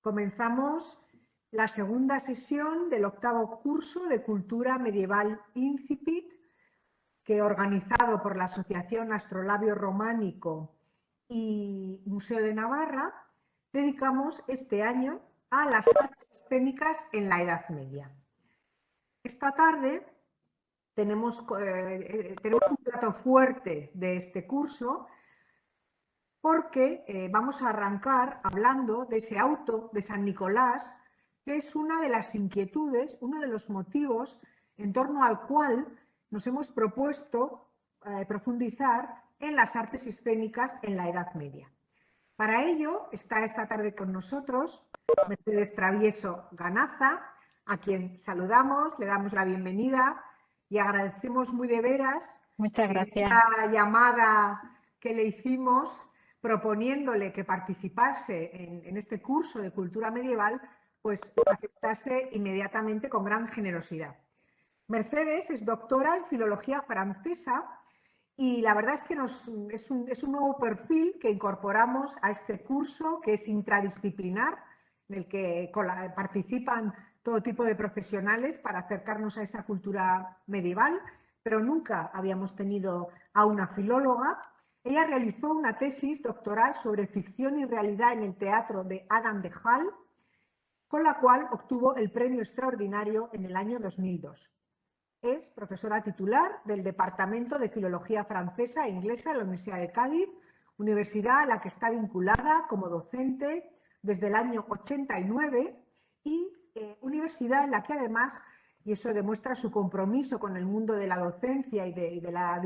Comenzamos la segunda sesión del octavo curso de Cultura Medieval Incipit, que organizado por la Asociación Astrolabio Románico y Museo de Navarra, dedicamos este año a las artes escénicas en la Edad Media. Esta tarde tenemos un plato fuerte de este curso porque vamos a arrancar hablando de ese auto de San Nicolás, que es una de las inquietudes, uno de los motivos en torno al cual nos hemos propuesto profundizar en las artes escénicas en la Edad Media. Para ello está esta tarde con nosotros Mercedes Travieso Ganaza, a quien saludamos, le damos la bienvenida y agradecemos muy de veras esta llamada que le hicimos proponiéndole que participase en este curso de cultura medieval, pues aceptase inmediatamente con gran generosidad. Mercedes es doctora en filología francesa y la verdad es que es un nuevo perfil que incorporamos a este curso, que es intradisciplinar, en el que participan todo tipo de profesionales para acercarnos a esa cultura medieval, pero nunca habíamos tenido a una filóloga. Ella realizó una tesis doctoral sobre ficción y realidad en el teatro de Adam de Hall, con la cual obtuvo el premio extraordinario en el año 2002. Es profesora titular del Departamento de Filología Francesa e Inglesa de la Universidad de Cádiz, universidad a la que está vinculada como docente desde el año 89 y universidad en la que además, y eso demuestra su compromiso con el mundo de la docencia y de la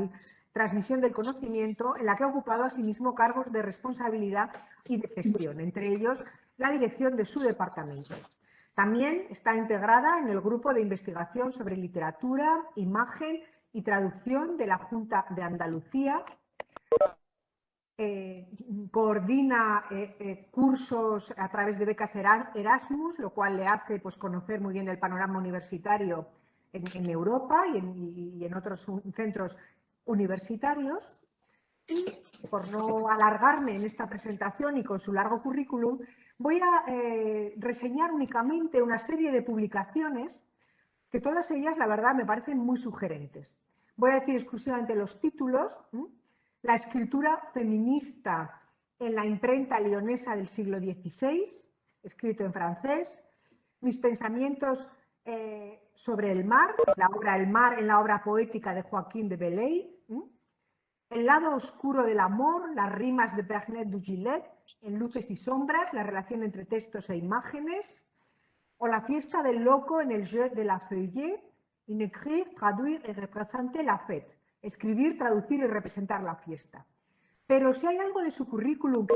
transmisión del conocimiento, en la que ha ocupado asimismo cargos de responsabilidad y de gestión, entre ellos la dirección de su departamento. También está integrada en el grupo de investigación sobre literatura, imagen y traducción de la Junta de Andalucía. Coordina cursos a través de becas Erasmus, lo cual le hace pues, conocer muy bien el panorama universitario en Europa y en otros centros universitarios. Y por no alargarme en esta presentación y con su largo currículum, voy a reseñar únicamente una serie de publicaciones que todas ellas, la verdad, me parecen muy sugerentes. Voy a decir exclusivamente los títulos. La escritura feminista en la imprenta leonesa del siglo XVI, escrito en francés. Mis pensamientos sobre el mar, la obra El mar en la obra poética de Joaquín de Belley. El lado oscuro del amor, las rimas de Bernet du Gillet, en Luces y sombras, la relación entre textos e imágenes. O La fiesta del loco en el jeu de la feuille, in écrire, traduire et représenter la fête. Escribir, traducir y representar la fiesta. Pero si hay algo de su currículum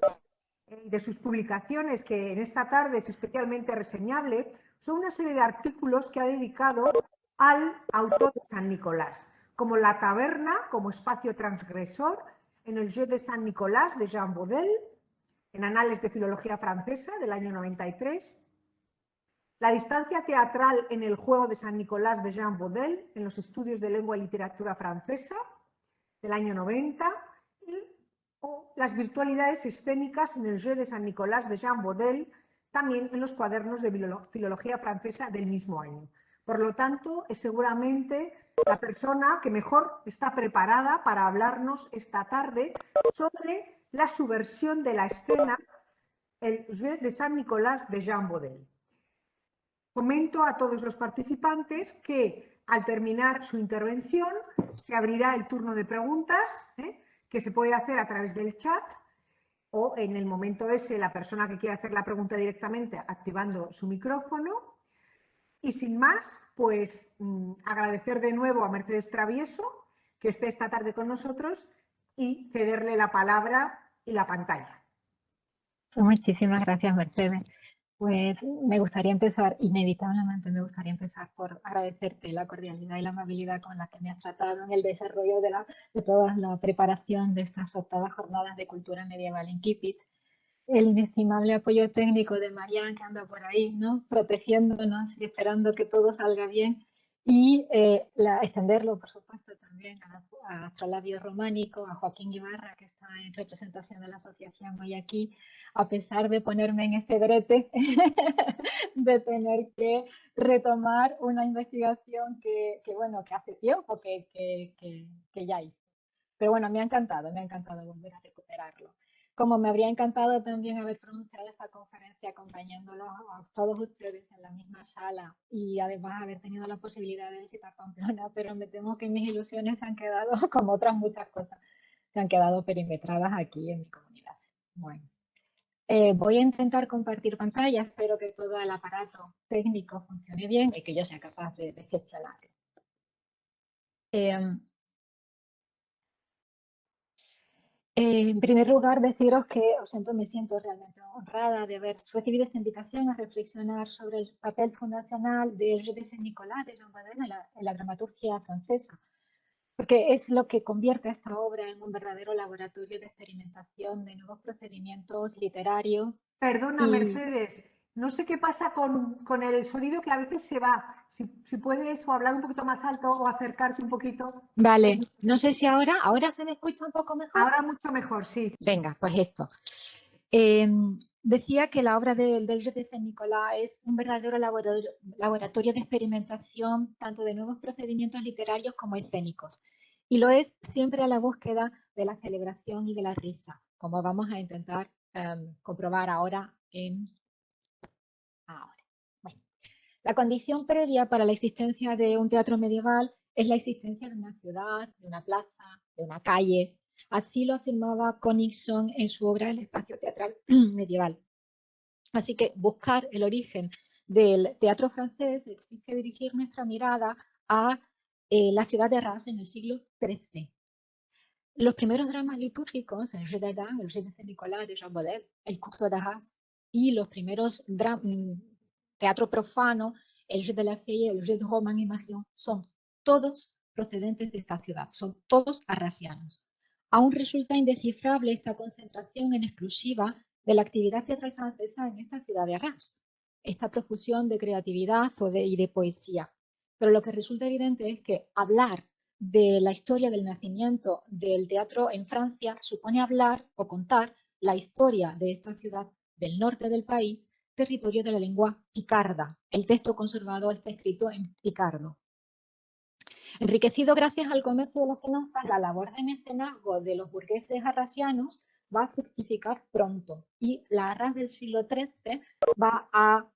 y de sus publicaciones que en esta tarde es especialmente reseñable, son una serie de artículos que ha dedicado al autor de San Nicolás, como La taberna como espacio transgresor en el Jeu de San Nicolás de Jean Baudel, en Anales de Filología Francesa del año 93, La distancia teatral en el juego de San Nicolás de Jean Baudel, en los estudios de lengua y literatura francesa del año 90, o Las virtualidades escénicas en el Jeu de San Nicolás de Jean Baudel, también en los cuadernos de filología francesa del mismo año. Por lo tanto, es seguramente la persona que mejor está preparada para hablarnos esta tarde sobre la subversión de la escena, el Jeu de San Nicolás de Jean Baudel. Comento a todos los participantes que al terminar su intervención se abrirá el turno de preguntas, que se puede hacer a través del chat o en el momento ese la persona que quiera hacer la pregunta directamente activando su micrófono. Y sin más, pues agradecer de nuevo a Mercedes Travieso que esté esta tarde con nosotros y cederle la palabra y la pantalla. Muchísimas gracias, Mercedes. Pues me gustaría empezar, inevitablemente me gustaría empezar por agradecerte la cordialidad y la amabilidad con la que me has tratado en el desarrollo de toda la preparación de estas octavas jornadas de cultura medieval en Incipit. El inestimable apoyo técnico de Marian, que anda por ahí, ¿no? Protegiéndonos y esperando que todo salga bien. Y extenderlo, por supuesto, también también a Astrolabio Románico, a Joaquín Ibarra, que está en representación de la asociación hoy aquí, a pesar de ponerme en este brete de tener que retomar una investigación bueno, que hace tiempo que ya hice. Pero bueno, me ha encantado volver a recuperarlo. Como me habría encantado también haber pronunciado esta conferencia acompañándolos a todos ustedes en la misma sala y además haber tenido la posibilidad de visitar Pamplona, pero me temo que mis ilusiones se han quedado, como otras muchas cosas, se han quedado perimetradas aquí en mi comunidad. Bueno, voy a intentar compartir pantalla, espero que todo el aparato técnico funcione bien y que yo sea capaz de gestionarlo. En primer lugar, deciros que me siento realmente honrada de haber recibido esta invitación a reflexionar sobre el papel fundacional del Jeu de Saint-Nicolas de Jean Bodin en la dramaturgia francesa, porque es lo que convierte esta obra en un verdadero laboratorio de experimentación de nuevos procedimientos literarios. Perdona, Mercedes, no sé qué pasa con el sonido, que a veces se va. Si puedes o hablar un poquito más alto o acercarte un poquito. Vale, no sé si ahora se me escucha un poco mejor. Ahora mucho mejor, sí. Venga, pues esto. Decía que la obra del Jeu de Saint-Nicolas es un verdadero laboratorio de experimentación tanto de nuevos procedimientos literarios como escénicos. Y lo es siempre a la búsqueda de la celebración y de la risa, como vamos a intentar comprobar ahora. Bueno, la condición previa para la existencia de un teatro medieval es la existencia de una ciudad, de una plaza, de una calle. Así lo afirmaba Königson en su obra El espacio teatral medieval. Así que buscar el origen del teatro francés exige dirigir nuestra mirada a la ciudad de Reims en el siglo XIII. Los primeros dramas litúrgicos, el Jeu d'Adam, el Jeu de Saint-Nicolas de Jean Bodin, el Cours d'Arras, y los primeros teatro profano, el Jeu de la Fée, el Jeu de Romain y Marion, son todos procedentes de esta ciudad, son todos arrasianos. Aún resulta indescifrable esta concentración en exclusiva de la actividad teatral francesa en esta ciudad de Arras, esta profusión de creatividad y de poesía. Pero lo que resulta evidente es que hablar de la historia del nacimiento del teatro en Francia supone hablar o contar la historia de esta ciudad del norte del país, territorio de la lengua picarda. El texto conservado está escrito en picardo. Enriquecido gracias al comercio de las finanzas, la labor de mecenazgo de los burgueses arrasianos va a fructificar pronto y la Arras del siglo XIII va a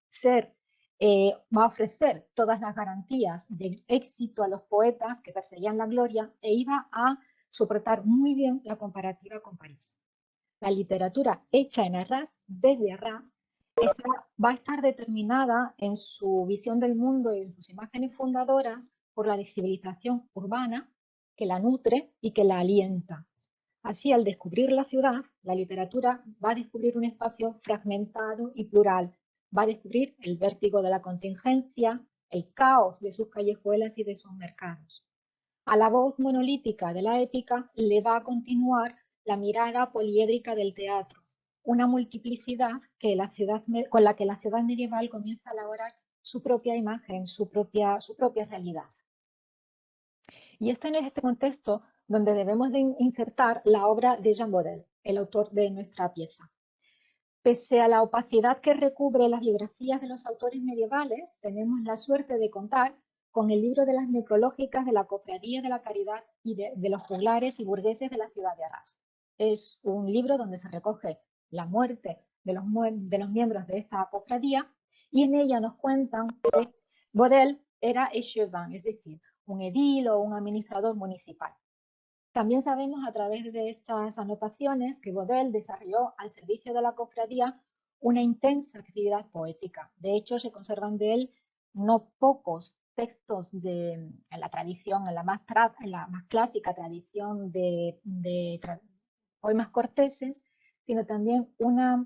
ofrecer todas las garantías de éxito a los poetas que perseguían la gloria e iba a soportar muy bien la comparativa con París. La literatura hecha en Arras, desde Arras, va a estar determinada en su visión del mundo y en sus imágenes fundadoras por la civilización urbana que la nutre y que la alienta. Así, al descubrir la ciudad, la literatura va a descubrir un espacio fragmentado y plural, va a descubrir el vértigo de la contingencia, el caos de sus callejuelas y de sus mercados. A la voz monolítica de la épica le va a continuar la mirada poliédrica del teatro, una multiplicidad con la que la ciudad medieval comienza a elaborar su propia imagen, su propia realidad. Y está en este contexto donde debemos de insertar la obra de Jean Bodin, el autor de nuestra pieza. Pese a la opacidad que recubre las biografías de los autores medievales, tenemos la suerte de contar con el libro de las necrológicas de la Cofradía de la Caridad y de los juglares y burgueses de la ciudad de Arras. Es un libro donde se recoge la muerte de los miembros de esta cofradía y en ella nos cuentan que Bodin era échevin, es decir, un edil o un administrador municipal. También sabemos a través de estas anotaciones que Bodin desarrolló al servicio de la cofradía una intensa actividad poética. De hecho, se conservan de él no pocos textos en la tradición, en la más clásica tradición de poemas corteses, sino también una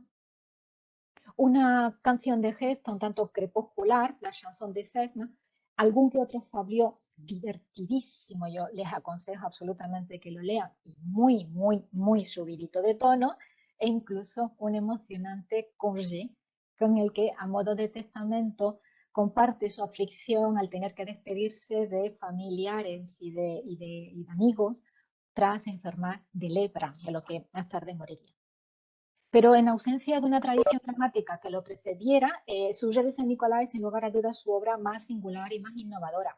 canción de gesta un tanto crepuscular, la chanson de Cesna, algún que otro fablió divertidísimo, yo les aconsejo absolutamente que lo lean, y muy, muy, muy subidito de tono, e incluso un emocionante congé con el que a modo de testamento comparte su aflicción al tener que despedirse de familiares y de amigos tras enfermar de lepra, de lo que más tarde moriría. Pero en ausencia de una tradición dramática que lo precediera, Sujet de Saint Nicolas es sin lugar a dudas su obra más singular y más innovadora.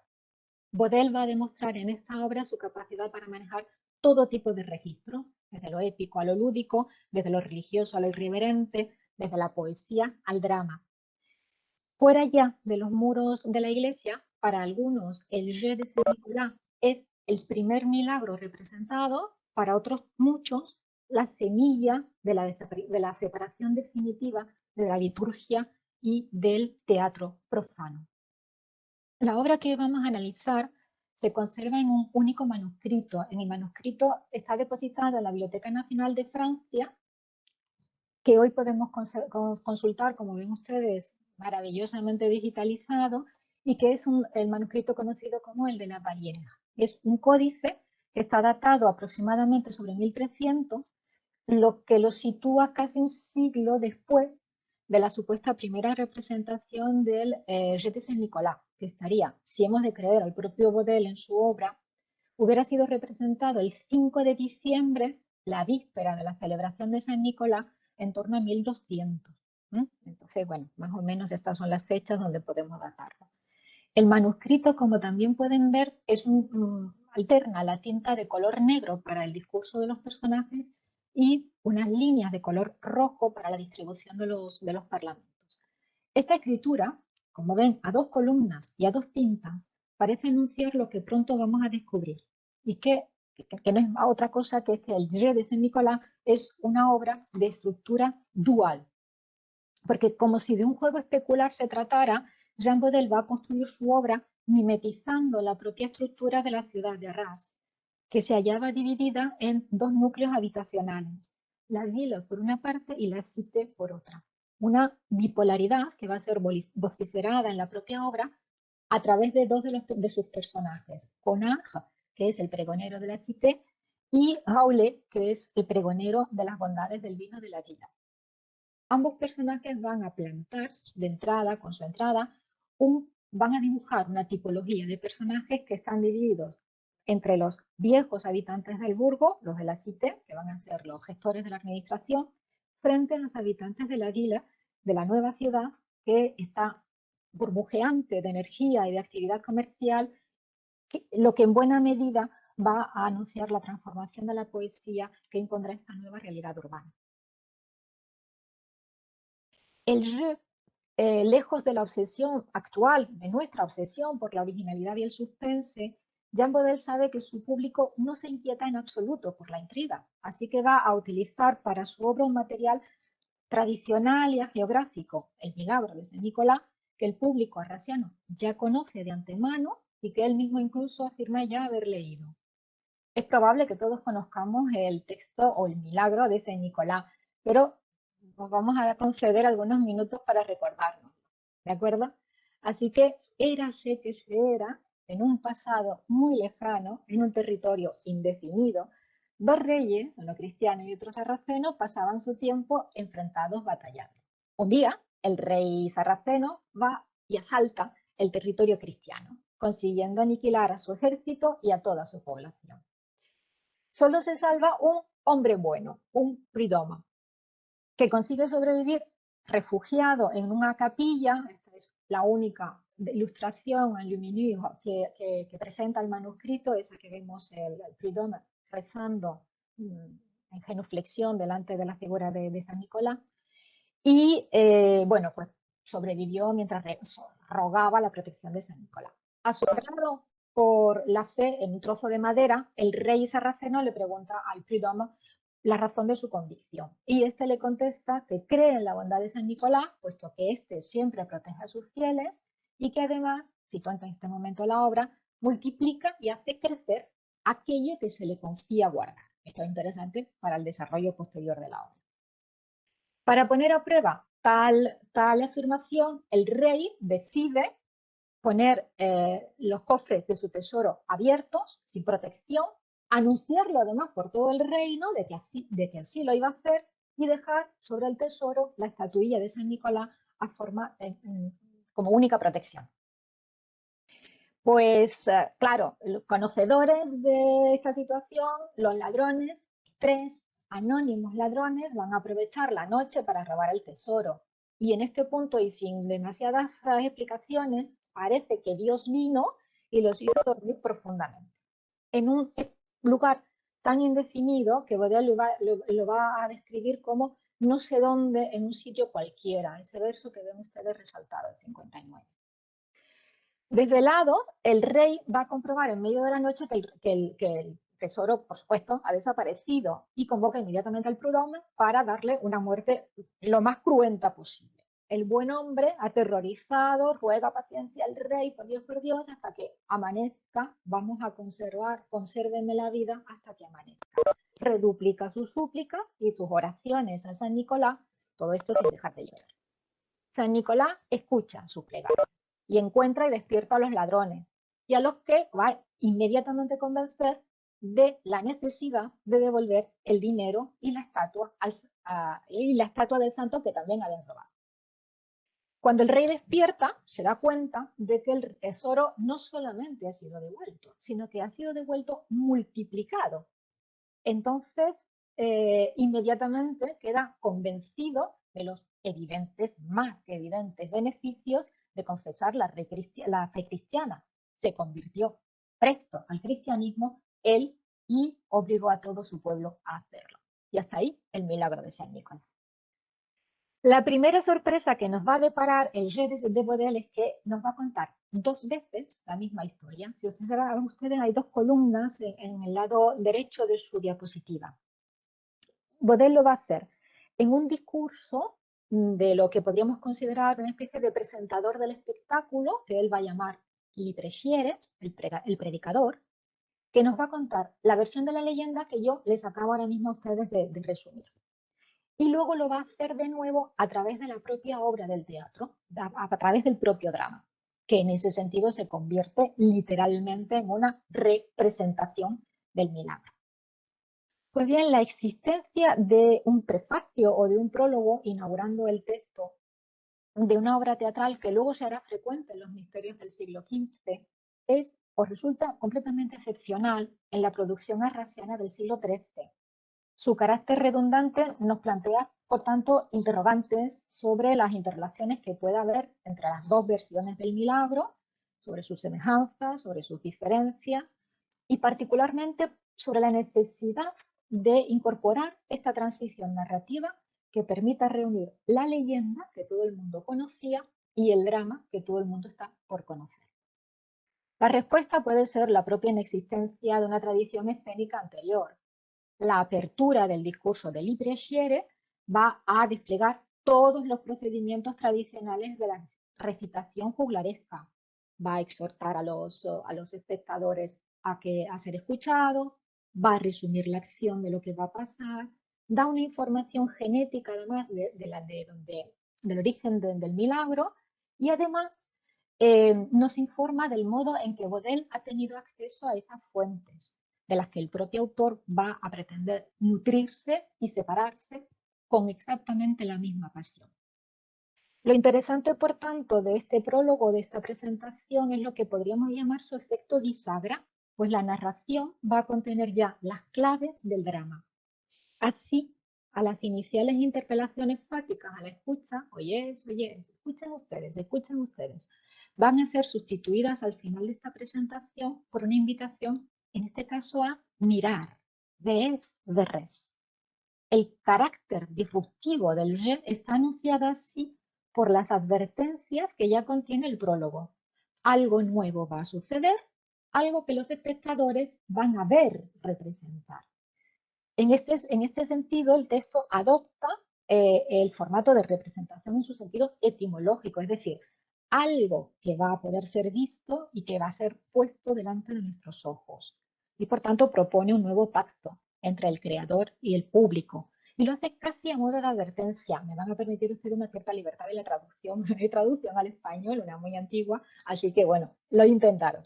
Bodel va a demostrar en esta obra su capacidad para manejar todo tipo de registros, desde lo épico a lo lúdico, desde lo religioso a lo irreverente, desde la poesía al drama. Fuera ya de los muros de la iglesia, para algunos el Jeu de Saint Nicolas es el primer milagro representado, para otros muchos la semilla de la separación definitiva de la liturgia y del teatro profano. La obra que vamos a analizar se conserva en un único manuscrito. En el manuscrito está depositado en la Biblioteca Nacional de Francia, que hoy podemos consultar, como ven ustedes, maravillosamente digitalizado, y que es el manuscrito conocido como el de la Vallière. Es un códice que está datado aproximadamente sobre 1300, lo que lo sitúa casi un siglo después de la supuesta primera representación del Jeu de Saint Nicolas, que estaría, si hemos de creer al propio Bodel en su obra, hubiera sido representado el 5 de diciembre, la víspera de la celebración de San Nicolás, en torno a 1200. Entonces, bueno, más o menos estas son las fechas donde podemos datarlo. El manuscrito, como también pueden ver, alterna la tinta de color negro para el discurso de los personajes y unas líneas de color rojo para la distribución de los parlamentos. Esta escritura, como ven, a dos columnas y a dos tintas, parece anunciar lo que pronto vamos a descubrir, y que no es otra cosa que el Jeu de Saint Nicolas es una obra de estructura dual, porque como si de un juego especular se tratara, Jean Bodel va a construir su obra mimetizando la propia estructura de la ciudad de Arras, que se hallaba dividida en dos núcleos habitacionales, la ville por una parte y la cité por otra. Una bipolaridad que va a ser vociferada en la propia obra a través de dos de sus personajes, Conage, que es el pregonero de la cité, y Raoulé, que es el pregonero de las bondades del vino de la vida. Ambos personajes van a plantar de entrada, con su entrada, van a dibujar una tipología de personajes que están divididos entre los viejos habitantes del burgo, los de la cité, que van a ser los gestores de la administración, frente a los habitantes de la vila, de la nueva ciudad, que está burbujeante de energía y de actividad comercial, lo que en buena medida va a anunciar la transformación de la poesía que impondrá esta nueva realidad urbana. El Jeu, lejos de la obsesión actual, de nuestra obsesión por la originalidad y el suspense, Jean Bodel sabe que su público no se inquieta en absoluto por la intriga, así que va a utilizar para su obra un material tradicional y geográfico, el milagro de Saint Nicolas, que el público arrasiano ya conoce de antemano y que él mismo incluso afirma ya haber leído. Es probable que todos conozcamos el texto o el milagro de Saint Nicolas, pero nos vamos a conceder algunos minutos para recordarnos, ¿de acuerdo? Así que érase que se era, en un pasado muy lejano, en un territorio indefinido, dos reyes, uno cristiano y otro sarraceno, pasaban su tiempo enfrentados batallando. Un día, el rey sarraceno va y asalta el territorio cristiano, consiguiendo aniquilar a su ejército y a toda su población. Solo se salva un hombre bueno, un Pridoma, que consigue sobrevivir refugiado en una capilla. Esta es la única ilustración en lumineux que presenta el manuscrito, esa que vemos el Pridoma rezando en genuflexión delante de la figura de San Nicolás. Y bueno, pues sobrevivió mientras rogaba la protección de San Nicolás. Asombrado por la fe en un trozo de madera, el rey sarraceno le pregunta al Prudhomme la razón de su convicción. Y este le contesta que cree en la bondad de San Nicolás, puesto que éste siempre protege a sus fieles y que además, cito en este momento la obra, multiplica y hace crecer aquello que se le confía guardar. Esto es interesante para el desarrollo posterior de la obra. Para poner a prueba tal afirmación, el rey decide poner los cofres de su tesoro abiertos, sin protección, anunciarlo además por todo el reino de que así lo iba a hacer y dejar sobre el tesoro la estatuilla de San Nicolás como única protección. Pues claro, los conocedores de esta situación, los ladrones, 3 anónimos ladrones van a aprovechar la noche para robar el tesoro. Y en este punto, y sin demasiadas explicaciones, parece que Dios vino y los hizo dormir profundamente. En un lugar tan indefinido que Baudelaire lo va a describir como no sé dónde, en un sitio cualquiera. Ese verso que ven ustedes resaltado, el 59. Desvelado, el rey va a comprobar en medio de la noche que el tesoro, por supuesto, ha desaparecido y convoca inmediatamente al prud'homme para darle una muerte lo más cruenta posible. El buen hombre, aterrorizado, ruega paciencia al rey, por Dios, hasta que amanezca, vamos a consérveme la vida hasta que amanezca. Reduplica sus súplicas y sus oraciones a San Nicolás, todo esto sin dejar de llorar. San Nicolás escucha su plegaria y encuentra y despierta a los ladrones, y a los que va inmediatamente a convencer de la necesidad de devolver el dinero y la estatua del santo que también habían robado. Cuando el rey despierta, se da cuenta de que el tesoro no solamente ha sido devuelto, sino que ha sido devuelto multiplicado. Entonces, inmediatamente queda convencido de los evidentes, más que evidentes beneficios de confesar la fe cristiana. Se convirtió presto al cristianismo él y obligó a todo su pueblo a hacerlo. Y hasta ahí el milagro de San Nicolás. La primera sorpresa que nos va a deparar el Jeu de Baudelaire es que nos va a contar 2 veces la misma historia. Si ustedes hay 2 columnas en el lado derecho de su diapositiva. Baudelaire lo va a hacer en un discurso de lo que podríamos considerar una especie de presentador del espectáculo, que él va a llamar Libreciere, el predicador, que nos va a contar la versión de la leyenda que yo les acabo ahora mismo a ustedes de resumir. Y luego lo va a hacer de nuevo a través de la propia obra del teatro, a través del propio drama, que en ese sentido se convierte literalmente en una representación del milagro. Pues bien, la existencia de un prefacio o de un prólogo inaugurando el texto de una obra teatral que luego se hará frecuente en los misterios del siglo XV es o resulta completamente excepcional en la producción arrasiana del siglo XIII. Su carácter redundante nos plantea, por tanto, interrogantes sobre las interrelaciones que pueda haber entre las 2 versiones del milagro, sobre sus semejanzas, sobre sus diferencias y particularmente sobre la necesidad de incorporar esta transición narrativa que permita reunir la leyenda que todo el mundo conocía y el drama que todo el mundo está por conocer. La respuesta puede ser la propia inexistencia de una tradición escénica anterior. La apertura del discurso de Libreciere va a desplegar todos los procedimientos tradicionales de la recitación juglaresca. Va a exhortar a los espectadores a ser escuchados, va a resumir la acción de lo que va a pasar, da una información genética además del origen del milagro y además nos informa del modo en que Baudelaire ha tenido acceso a esas fuentes, de las que el propio autor va a pretender nutrirse y separarse con exactamente la misma pasión. Lo interesante, por tanto, de este prólogo, de esta presentación, es lo que podríamos llamar su efecto bisagra, pues la narración va a contener ya las claves del drama. Así, a las iniciales interpelaciones fáticas a la escucha, oyes, escuchen ustedes, van a ser sustituidas al final de esta presentación por una invitación, en este caso a mirar, de res. El carácter disruptivo del jeu está anunciado así por las advertencias que ya contiene el prólogo. Algo nuevo va a suceder, algo que los espectadores van a ver representar. En este sentido, el texto adopta el formato de representación en su sentido etimológico, es decir, algo que va a poder ser visto y que va a ser puesto delante de nuestros ojos. Y por tanto propone un nuevo pacto entre el creador y el público. Y lo hace casi a modo de advertencia. Me van a permitir ustedes una cierta libertad de la traducción, de traducción al español, una muy antigua, así que bueno, lo intentaron.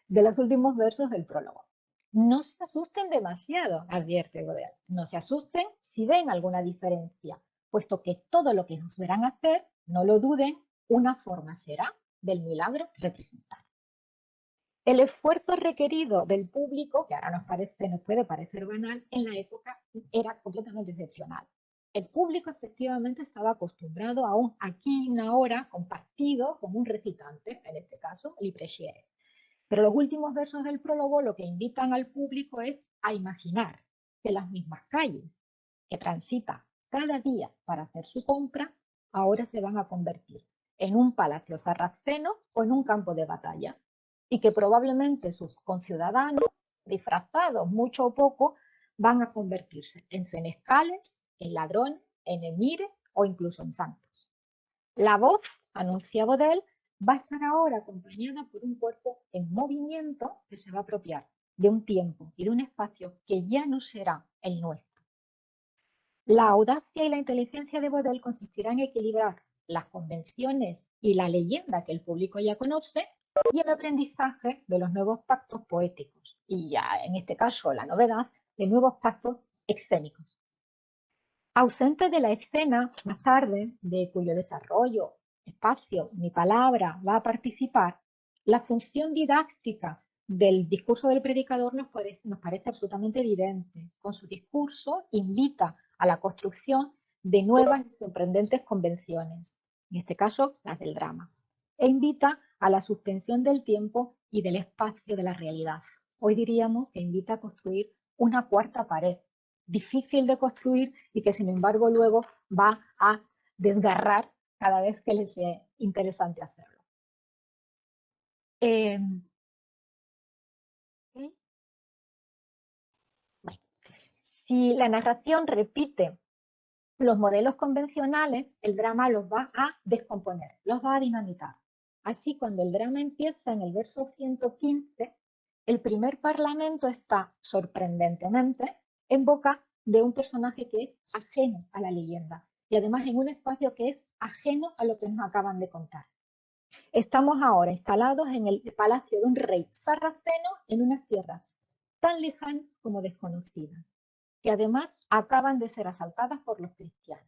De los últimos versos del prólogo. No se asusten demasiado, advierte Baudelaire. No se asusten si ven alguna diferencia, puesto que todo lo que nos verán hacer, no lo duden, una forma será del milagro representar. El esfuerzo requerido del público, que ahora nos puede parecer banal, en la época era completamente excepcional. El público efectivamente estaba acostumbrado a un aquí y una ahora compartido con un recitante, en este caso, Libreciere. Pero los últimos versos del prólogo lo que invitan al público es a imaginar que las mismas calles que transita cada día para hacer su compra, ahora se van a convertir en un palacio sarraceno o en un campo de batalla, y que probablemente sus conciudadanos, disfrazados mucho o poco, van a convertirse en senescales, en ladrones, en emires o incluso en santos. La voz, anuncia Bodel, va a estar ahora acompañada por un cuerpo en movimiento que se va a apropiar de un tiempo y de un espacio que ya no será el nuestro. La audacia y la inteligencia de Bodel consistirá en equilibrar las convenciones y la leyenda que el público ya conoce y el aprendizaje de los nuevos pactos poéticos, y ya en este caso la novedad de nuevos pactos escénicos. Ausente de la escena más tarde, de cuyo desarrollo, espacio ni palabra va a participar, la función didáctica del discurso del predicador nos parece absolutamente evidente. Con su discurso invita a la construcción de nuevas y sorprendentes convenciones, en este caso las del drama, e invita a la suspensión del tiempo y del espacio de la realidad. Hoy diríamos que invita a construir una cuarta pared, difícil de construir y que sin embargo luego va a desgarrar cada vez que les sea interesante hacerlo. Bueno, si la narración repite los modelos convencionales, el drama los va a descomponer, los va a dinamitar. Así, cuando el drama empieza en el verso 115, el primer parlamento está sorprendentemente en boca de un personaje que es ajeno a la leyenda y además en un espacio que es ajeno a lo que nos acaban de contar. Estamos ahora instalados en el palacio de un rey sarraceno en unas tierras tan lejanas como desconocidas, que además acaban de ser asaltadas por los cristianos.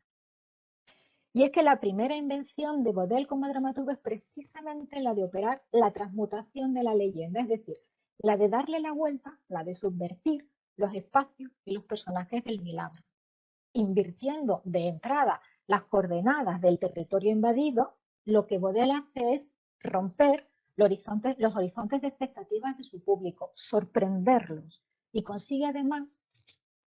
Y es que la primera invención de Bodel como dramaturgo es precisamente la de operar la transmutación de la leyenda, es decir, la de darle la vuelta, la de subvertir los espacios y los personajes del milagro, invirtiendo de entrada las coordenadas del territorio invadido. Lo que Bodel hace es romper los horizontes de expectativas de su público, sorprenderlos, y consigue además,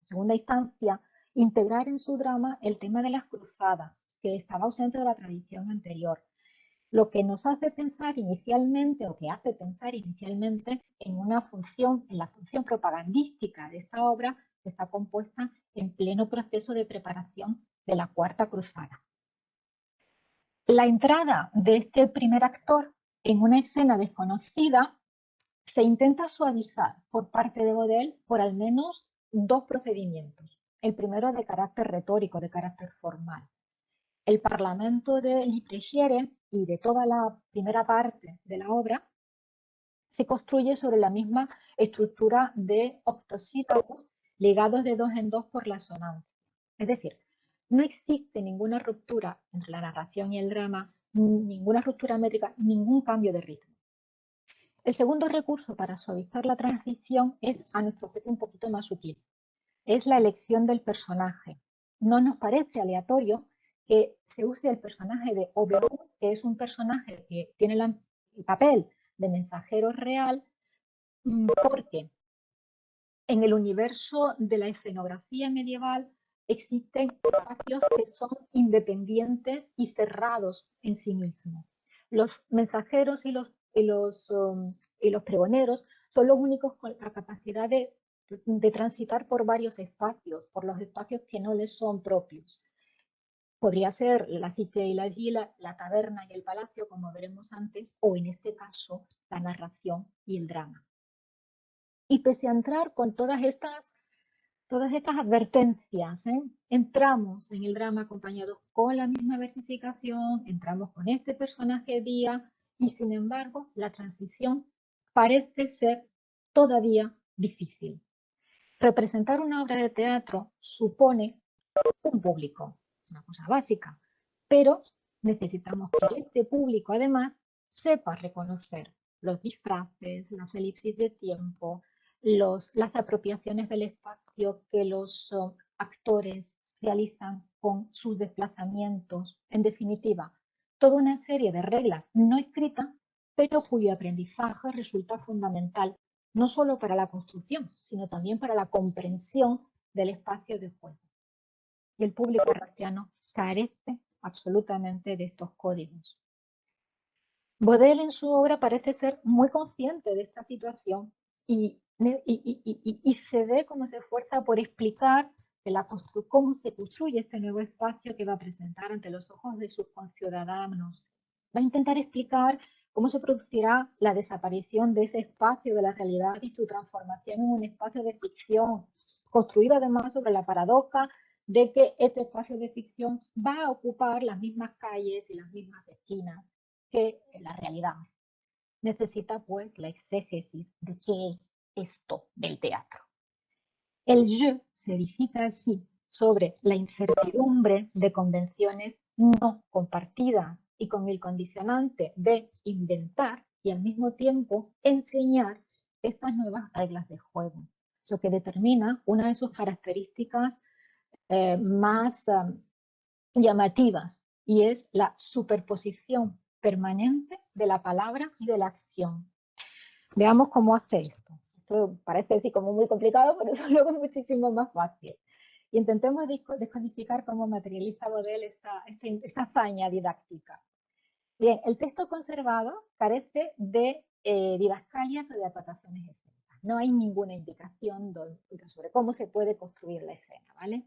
en segunda instancia, integrar en su drama el tema de las cruzadas, que estaba ausente de la tradición anterior, lo que nos hace pensar inicialmente, o que hace pensar inicialmente, en la función propagandística de esta obra, que está compuesta en pleno proceso de preparación de la Cuarta Cruzada. La entrada de este primer actor en una escena desconocida se intenta suavizar por parte de Bodel por al menos dos procedimientos. El primero de carácter retórico, de carácter formal. El Parlamento de Libreciere y de toda la primera parte de la obra se construye sobre la misma estructura de octosílabos ligados de dos en dos por la sonancia. Es decir, no existe ninguna ruptura entre la narración y el drama, ninguna ruptura métrica, ningún cambio de ritmo. El segundo recurso para suavizar la transición es, a nuestro juicio, un poquito más sutil. Es la elección del personaje. No nos parece aleatorio que se use el personaje de Oberon, que es un personaje que tiene el papel de mensajero real, porque en el universo de la escenografía medieval existen espacios que son independientes y cerrados en sí mismos. Los mensajeros y los pregoneros son los únicos con la capacidad de transitar por varios espacios, por los espacios que no les son propios. Podría ser la cité y la villa, la taberna y el palacio, como veremos antes, o en este caso, la narración y el drama. Y pese a entrar con todas estas advertencias, entramos en el drama acompañados con la misma versificación, entramos con este personaje Día, y sin embargo la transición parece ser todavía difícil. Representar una obra de teatro supone un público, una cosa básica, pero necesitamos que este público además sepa reconocer los disfraces, las elipsis de tiempo, las apropiaciones del espacio que los actores realizan con sus desplazamientos. En definitiva, toda una serie de reglas no escritas, pero cuyo aprendizaje resulta fundamental, no solo para la construcción, sino también para la comprensión del espacio de juego. Y el público arrastiano carece absolutamente de estos códigos. Baudelaire en su obra parece ser muy consciente de esta situación y se ve cómo se esfuerza por explicar cómo se construye este nuevo espacio que va a presentar ante los ojos de sus conciudadanos. Va a intentar explicar cómo se producirá la desaparición de ese espacio de la realidad y su transformación en un espacio de ficción, construido además sobre la paradoja de que este espacio de ficción va a ocupar las mismas calles y las mismas esquinas que la realidad. Necesita pues la exégesis de qué es esto del teatro. El je se edifica así sobre la incertidumbre de convenciones no compartidas y con el condicionante de inventar y al mismo tiempo enseñar estas nuevas reglas de juego, lo que determina una de sus características más llamativas, y es la superposición permanente de la palabra y de la acción. Veamos cómo hace esto. Esto parece así como muy complicado, pero eso luego es muchísimo más fácil. Y intentemos descodificar cómo materializa Baudelaire esta hazaña didáctica. Bien, el texto conservado carece de didascalias o de acotaciones escénicas. No hay ninguna indicación sobre cómo se puede construir la escena, ¿vale?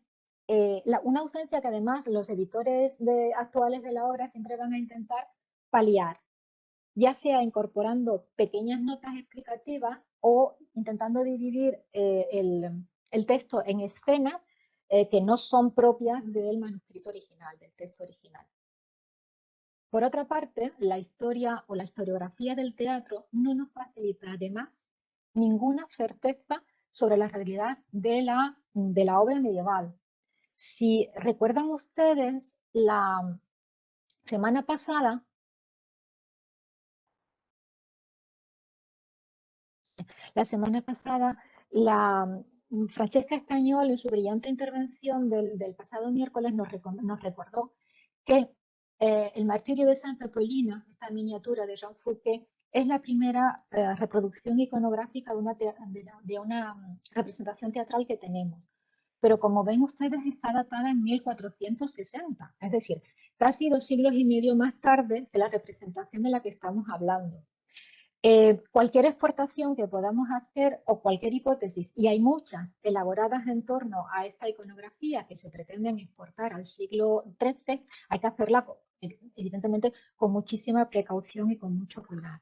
Una ausencia que además los editores actuales de la obra siempre van a intentar paliar, ya sea incorporando pequeñas notas explicativas o intentando dividir el texto en escenas que no son propias del manuscrito original, del texto original. Por otra parte, la historia o la historiografía del teatro no nos facilita además ninguna certeza sobre la realidad de la obra medieval. Si recuerdan ustedes, la semana pasada Francesca Español, en su brillante intervención del pasado miércoles, nos recordó que el martirio de Santa Polina, esta miniatura de Jean Fouquet, es la primera reproducción iconográfica de una representación teatral que tenemos. Pero como ven ustedes, está datada en 1460, es decir, casi 2 siglos y medio más tarde de la representación de la que estamos hablando. Cualquier exportación que podamos hacer o cualquier hipótesis, y hay muchas elaboradas en torno a esta iconografía que se pretenden exportar al siglo XIII, hay que hacerla evidentemente con muchísima precaución y con mucho cuidado.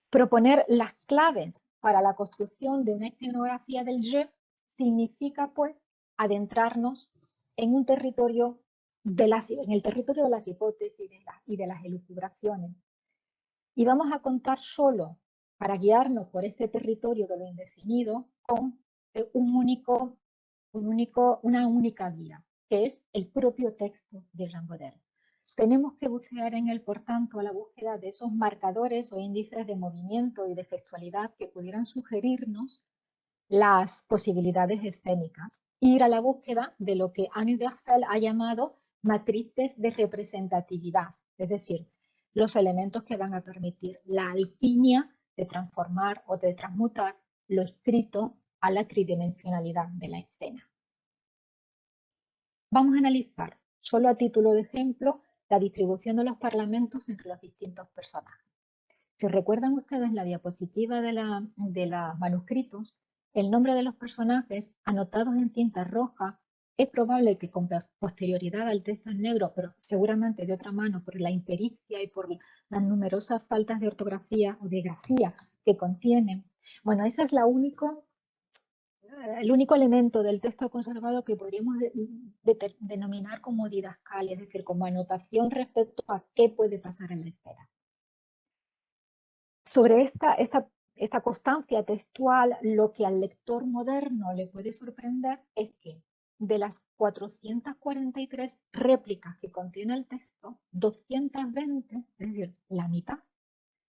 Proponer las claves para la construcción de una iconografía del je significa pues adentrarnos en un territorio en el territorio de las hipótesis y de las elucubraciones. Y vamos a contar solo, para guiarnos por este territorio de lo indefinido, con una única guía, que es el propio texto de Jean Baudelaire. Tenemos que bucear en él, por tanto, a la búsqueda de esos marcadores o índices de movimiento y de gestualidad que pudieran sugerirnos las posibilidades escénicas. Ir a la búsqueda de lo que Anne Berfel ha llamado matrices de representatividad, es decir, los elementos que van a permitir la alquimia de transformar o de transmutar lo escrito a la tridimensionalidad de la escena. Vamos a analizar, solo a título de ejemplo, la distribución de los parlamentos entre los distintos personajes. Si recuerdan ustedes la diapositiva de los manuscritos, el nombre de los personajes anotados en tinta roja es probable que con posterioridad al texto en negro, pero seguramente de otra mano por la impericia y por las numerosas faltas de ortografía o de grafía que contienen. Bueno, ese es el único elemento del texto conservado que podríamos denominar como didascalia, es decir, como anotación respecto a qué puede pasar en la escena. Sobre esta constancia textual, lo que al lector moderno le puede sorprender es que de las 443 réplicas que contiene el texto, 220, es decir, la mitad,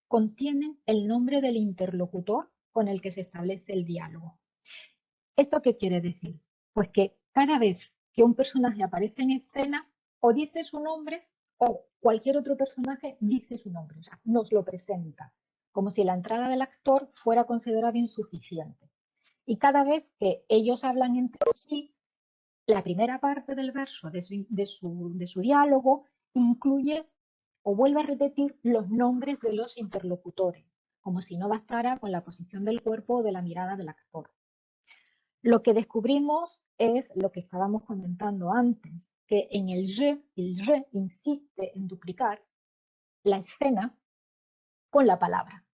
contienen el nombre del interlocutor con el que se establece el diálogo. ¿Esto qué quiere decir? Pues que cada vez que un personaje aparece en escena, o dice su nombre o cualquier otro personaje dice su nombre, o sea, nos lo presenta, como si la entrada del actor fuera considerada insuficiente. Y cada vez que ellos hablan entre sí, la primera parte del verso de su diálogo incluye o vuelve a repetir los nombres de los interlocutores, como si no bastara con la posición del cuerpo o de la mirada del actor. Lo que descubrimos es lo que estábamos comentando antes, que en el je insiste en duplicar la escena con la palabra.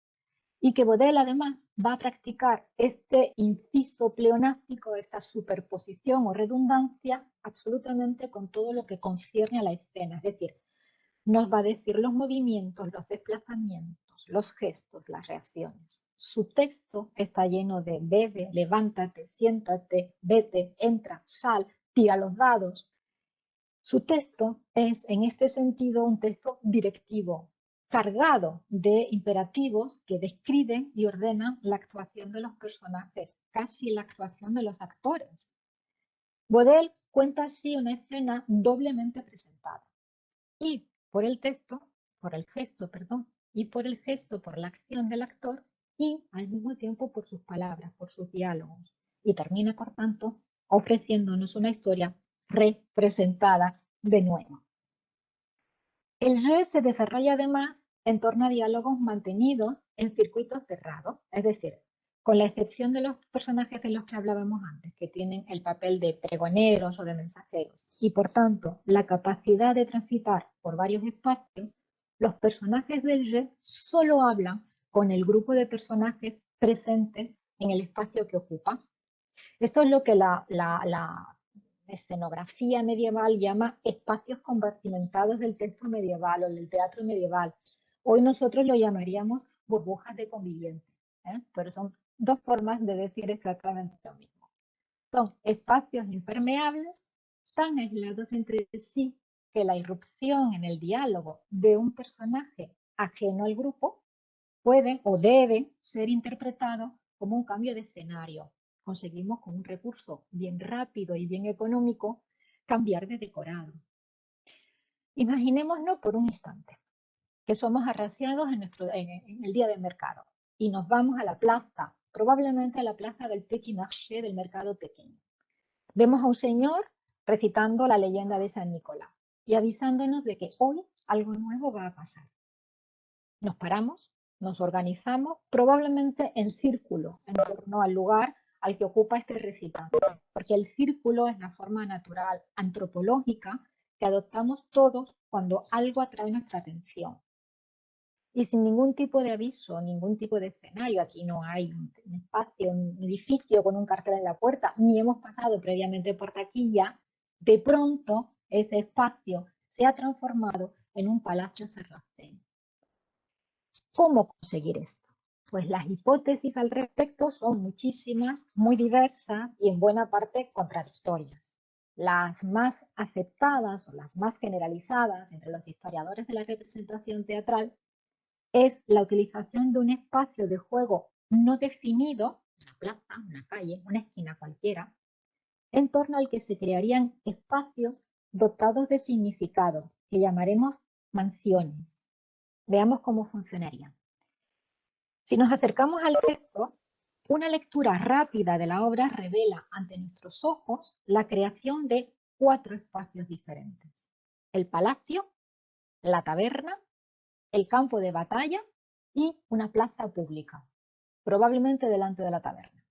Y que Bodel además va a practicar este inciso pleonástico, esta superposición o redundancia, absolutamente con todo lo que concierne a la escena. Es decir, nos va a decir los movimientos, los desplazamientos, los gestos, las reacciones. Su texto está lleno de bebe, levántate, siéntate, vete, entra, sal, tira los dados. Su texto es, en este sentido, un texto directivo, cargado de imperativos que describen y ordenan la actuación de los personajes, casi la actuación de los actores. Bodel cuenta así una escena doblemente presentada. Y por el texto, por el gesto, perdón, y por el gesto, por la acción del actor, y al mismo tiempo por sus palabras, por sus diálogos. Y termina, por tanto, ofreciéndonos una historia representada de nuevo. El je se desarrolla además en torno a diálogos mantenidos en circuitos cerrados, es decir, con la excepción de los personajes de los que hablábamos antes, que tienen el papel de pregoneros o de mensajeros, y por tanto la capacidad de transitar por varios espacios, los personajes del je solo hablan con el grupo de personajes presentes en el espacio que ocupa. Esto es lo que la escenografía medieval llama espacios compartimentados del texto medieval o del teatro medieval. Hoy nosotros lo llamaríamos burbujas de convivencia, pero son dos formas de decir exactamente lo mismo. Son espacios impermeables tan aislados entre sí que la irrupción en el diálogo de un personaje ajeno al grupo puede o debe ser interpretado como un cambio de escenario. Conseguimos con un recurso bien rápido y bien económico cambiar de decorado. Imaginémonos por un instante que somos arraciados en el día del mercado y nos vamos a la plaza, probablemente a la plaza del Petit Marché, del mercado pequeño. Vemos a un señor recitando la leyenda de San Nicolás y avisándonos de que hoy algo nuevo va a pasar. Nos paramos, nos organizamos, probablemente en círculo, en torno al lugar al que ocupa este recitante, porque el círculo es la forma natural, antropológica, que adoptamos todos cuando algo atrae nuestra atención. Y sin ningún tipo de aviso, ningún tipo de escenario, aquí no hay un espacio, un edificio con un cartel en la puerta, ni hemos pasado previamente por taquilla, de pronto ese espacio se ha transformado en un palacio sarraceno. ¿Cómo conseguir esto? Pues las hipótesis al respecto son muchísimas, muy diversas y en buena parte contradictorias. Las más aceptadas o las más generalizadas entre los historiadores de la representación teatral es la utilización de un espacio de juego no definido, una plaza, una calle, una esquina cualquiera, en torno al que se crearían espacios dotados de significado, que llamaremos mansiones. Veamos cómo funcionarían. Si nos acercamos al texto, una lectura rápida de la obra revela ante nuestros ojos la creación de 4 espacios diferentes: el palacio, la taberna, el campo de batalla y una plaza pública, probablemente delante de la taberna.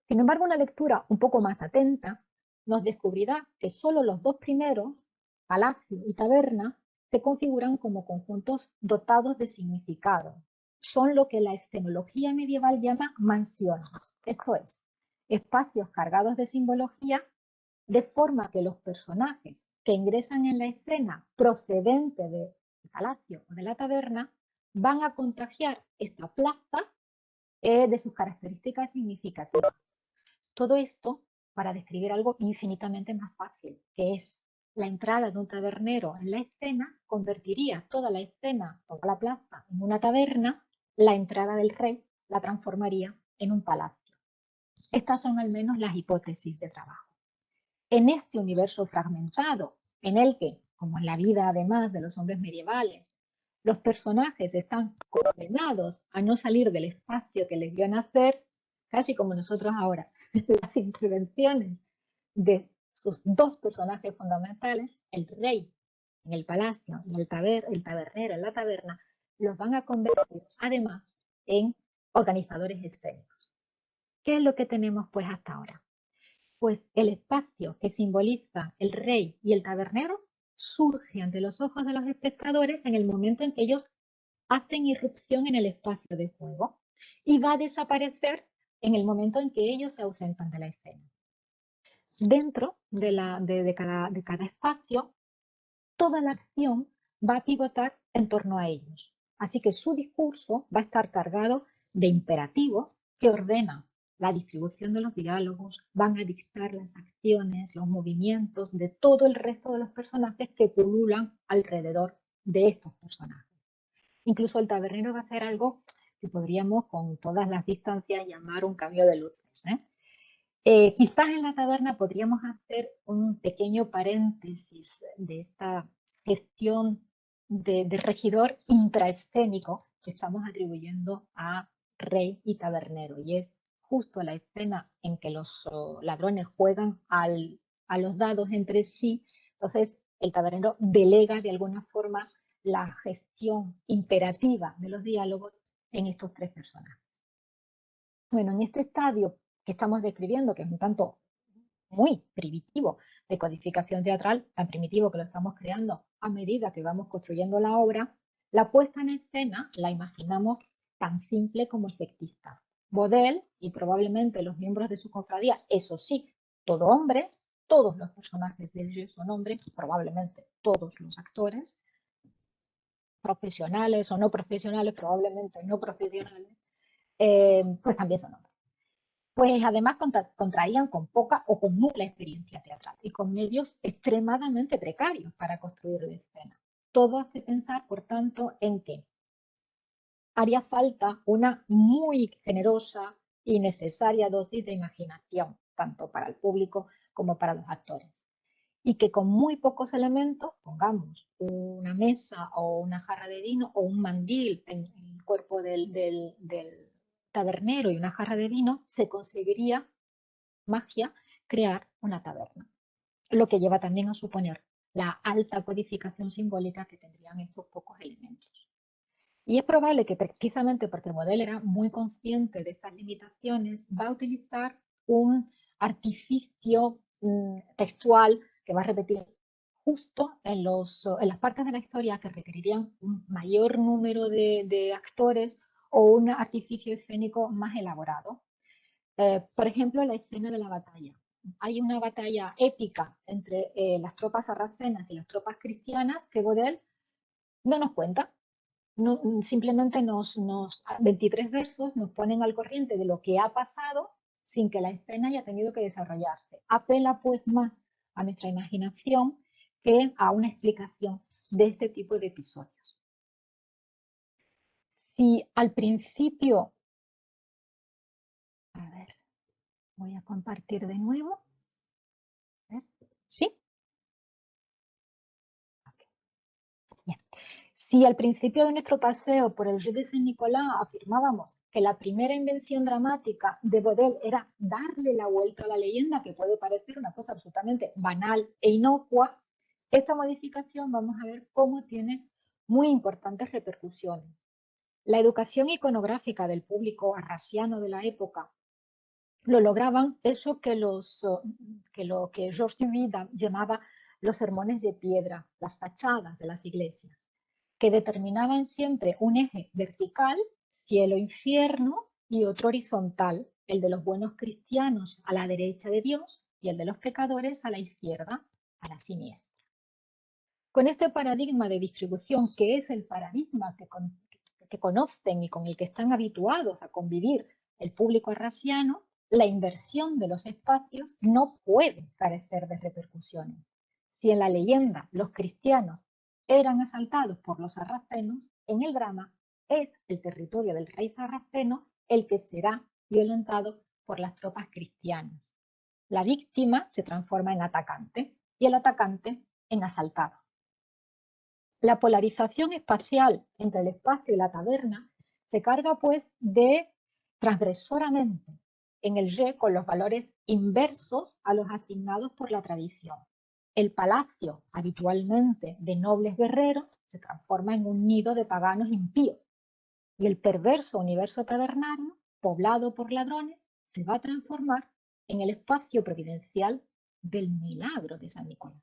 Sin embargo, una lectura un poco más atenta nos descubrirá que solo los 2 primeros, palacio y taberna, se configuran como conjuntos dotados de significado. Son lo que la escenología medieval llama mansiones, esto es, espacios cargados de simbología, de forma que los personajes que ingresan en la escena procedente del palacio o de la taberna van a contagiar esta plaza de sus características significativas. Todo esto para describir algo infinitamente más fácil, que es la entrada de un tabernero en la escena, convertiría toda la escena, toda la plaza, en una taberna, la entrada del rey la transformaría en un palacio. Estas son al menos las hipótesis de trabajo. En este universo fragmentado, en el que, como en la vida además de los hombres medievales, los personajes están condenados a no salir del espacio que les vio nacer, casi como nosotros ahora, las intervenciones de sus dos personajes fundamentales, el rey en el palacio y el tabernero en la taberna, los van a convertir además en organizadores escénicos. ¿Qué es lo que tenemos pues hasta ahora? Pues el espacio que simboliza el rey y el tabernero surge ante los ojos de los espectadores en el momento en que ellos hacen irrupción en el espacio de juego y va a desaparecer en el momento en que ellos se ausentan de la escena. Dentro de cada espacio, toda la acción va a pivotar en torno a ellos. Así que su discurso va a estar cargado de imperativos que ordenan la distribución de los diálogos, van a dictar las acciones, los movimientos de todo el resto de los personajes que pululan alrededor de estos personajes. Incluso el tabernero va a hacer algo que podríamos con todas las distancias llamar un cambio de luces. Quizás en la taberna podríamos hacer un pequeño paréntesis de esta gestión de regidor intraescénico que estamos atribuyendo a rey y tabernero, y es justo la escena en que los ladrones juegan a los dados entre sí. Entonces el tabernero delega de alguna forma la gestión imperativa de los diálogos en estos tres personajes. Bueno, en este estadio que estamos describiendo, que es un tanto muy primitivo de codificación teatral, tan primitivo que lo estamos creando a medida que vamos construyendo la obra, la puesta en escena la imaginamos tan simple como efectista. Baudel y probablemente los miembros de su cofradía, eso sí, todos hombres, todos los personajes de ellos son hombres, probablemente todos los actores, profesionales o no profesionales, probablemente no profesionales, pues también son hombres. Pues además contraían con poca o con nula experiencia teatral y con medios extremadamente precarios para construir la escena. Todo hace pensar, por tanto, en que haría falta una muy generosa y necesaria dosis de imaginación, tanto para el público como para los actores. Y que con muy pocos elementos, pongamos una mesa o una jarra de vino o un mandil en el cuerpo del tabernero y una jarra de vino, se conseguiría magia crear una taberna. Lo que lleva también a suponer la alta codificación simbólica que tendrían estos pocos elementos. Y es probable que precisamente porque Baudel era muy consciente de estas limitaciones, va a utilizar un artificio textual que va a repetir justo en las partes de la historia que requerirían un mayor número de actores o un artificio escénico más elaborado. Por ejemplo, la escena de la batalla. Hay una batalla épica entre las tropas sarracenas y las tropas cristianas que Baudel no nos cuenta. No, simplemente 23 versos nos ponen al corriente de lo que ha pasado sin que la escena haya tenido que desarrollarse. Apela pues más a nuestra imaginación que a una explicación de este tipo de episodios. Si al principio, a ver, voy a compartir de nuevo. ¿Sí? Okay. Bien. Si al principio de nuestro paseo por el Jeu de Saint-Nicolas afirmábamos que la primera invención dramática de Baudel era darle la vuelta a la leyenda, que puede parecer una cosa absolutamente banal e inocua, esta modificación vamos a ver cómo tiene muy importantes repercusiones. La educación iconográfica del público arrasiano de la época lo lograban eso que lo que Georges Duby llamaba los sermones de piedra, las fachadas de las iglesias, que determinaban siempre un eje vertical, cielo-infierno, y otro horizontal, el de los buenos cristianos a la derecha de Dios y el de los pecadores a la izquierda, a la siniestra. Con este paradigma de distribución, que es el paradigma que conocen y con el que están habituados a convivir el público arrasiano, La inversión de los espacios no puede carecer de repercusiones. Si en la leyenda los cristianos eran asaltados por los sarracenos, en el drama es el territorio del rey sarraceno el que será violentado por las tropas cristianas. La víctima se transforma en atacante y el atacante en asaltado. La polarización espacial entre el espacio y la taberna se carga pues de transgresoramente en el Ye con los valores inversos a los asignados por la tradición. El palacio, habitualmente de nobles guerreros, se transforma en un nido de paganos impíos. Y el perverso universo tabernario, poblado por ladrones, se va a transformar en el espacio providencial del milagro de San Nicolás.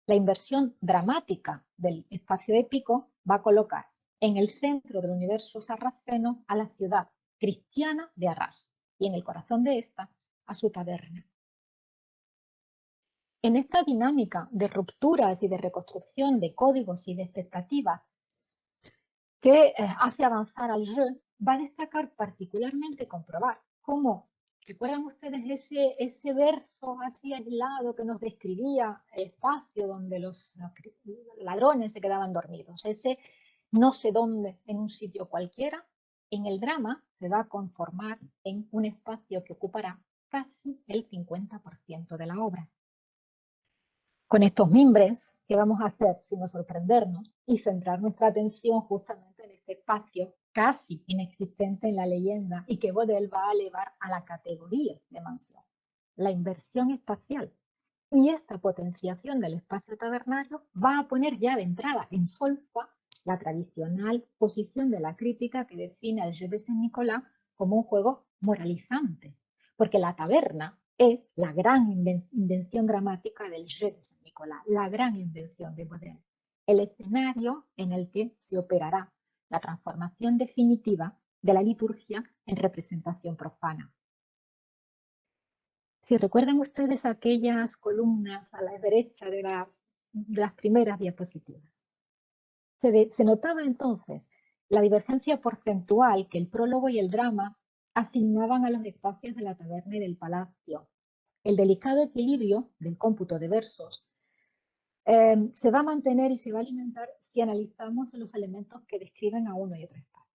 La inversión dramática del espacio épico va a colocar en el centro del universo sarraceno a la ciudad cristiana de Arras y en el corazón de esta a su taberna. En esta dinámica de rupturas y de reconstrucción de códigos y de expectativas que hace avanzar al jeu, va a destacar particularmente comprobar cómo, ¿recuerdan ustedes ese verso así aislado que nos describía el espacio donde los ladrones se quedaban dormidos? Ese no sé dónde, en un sitio cualquiera, en el drama se va a conformar en un espacio que ocupará casi el 50% de la obra. Con estos mimbres, ¿qué vamos a hacer sino sorprendernos y centrar nuestra atención justamente en este espacio casi inexistente en la leyenda y que Bodel va a elevar a la categoría de mansión? La inversión espacial. Y esta potenciación del espacio tabernario va a poner ya de entrada en solfa la tradicional posición de la crítica que define al jeu de Saint-Nicolas como un juego moralizante, porque la taberna es la gran invención dramática del jeu de Saint-Nicolas, la gran invención de Bodel, el escenario en el que se operará la transformación definitiva de la liturgia en representación profana. Si recuerdan ustedes aquellas columnas a la derecha de las primeras diapositivas, se notaba entonces la divergencia porcentual que el prólogo y el drama asignaban a los espacios de la taberna y del palacio. El delicado equilibrio del cómputo de versos se va a mantener y se va a alimentar si analizamos los elementos que describen a uno y otro espacio.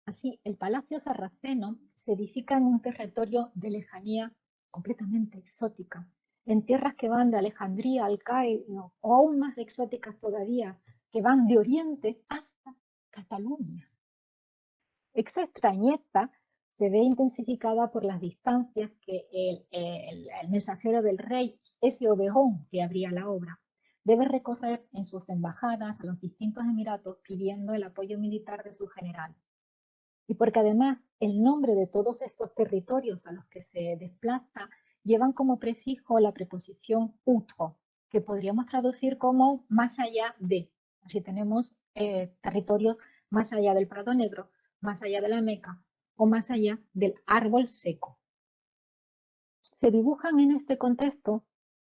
Así, el palacio sarraceno se edifica en un territorio de lejanía completamente exótica, en tierras que van de Alejandría al Cairo, o aún más exóticas todavía, que van de Oriente hasta Cataluña. Esa extrañeza se ve intensificada por las distancias que el mensajero del rey, ese Obejón que abría la obra, debe recorrer en sus embajadas a los distintos emiratos pidiendo el apoyo militar de su general. Y porque además el nombre de todos estos territorios a los que se desplaza llevan como prefijo la preposición outro, que podríamos traducir como más allá de. Así tenemos territorios más allá del Prado Negro, más allá de la Meca o más allá del árbol seco. Se dibujan en este contexto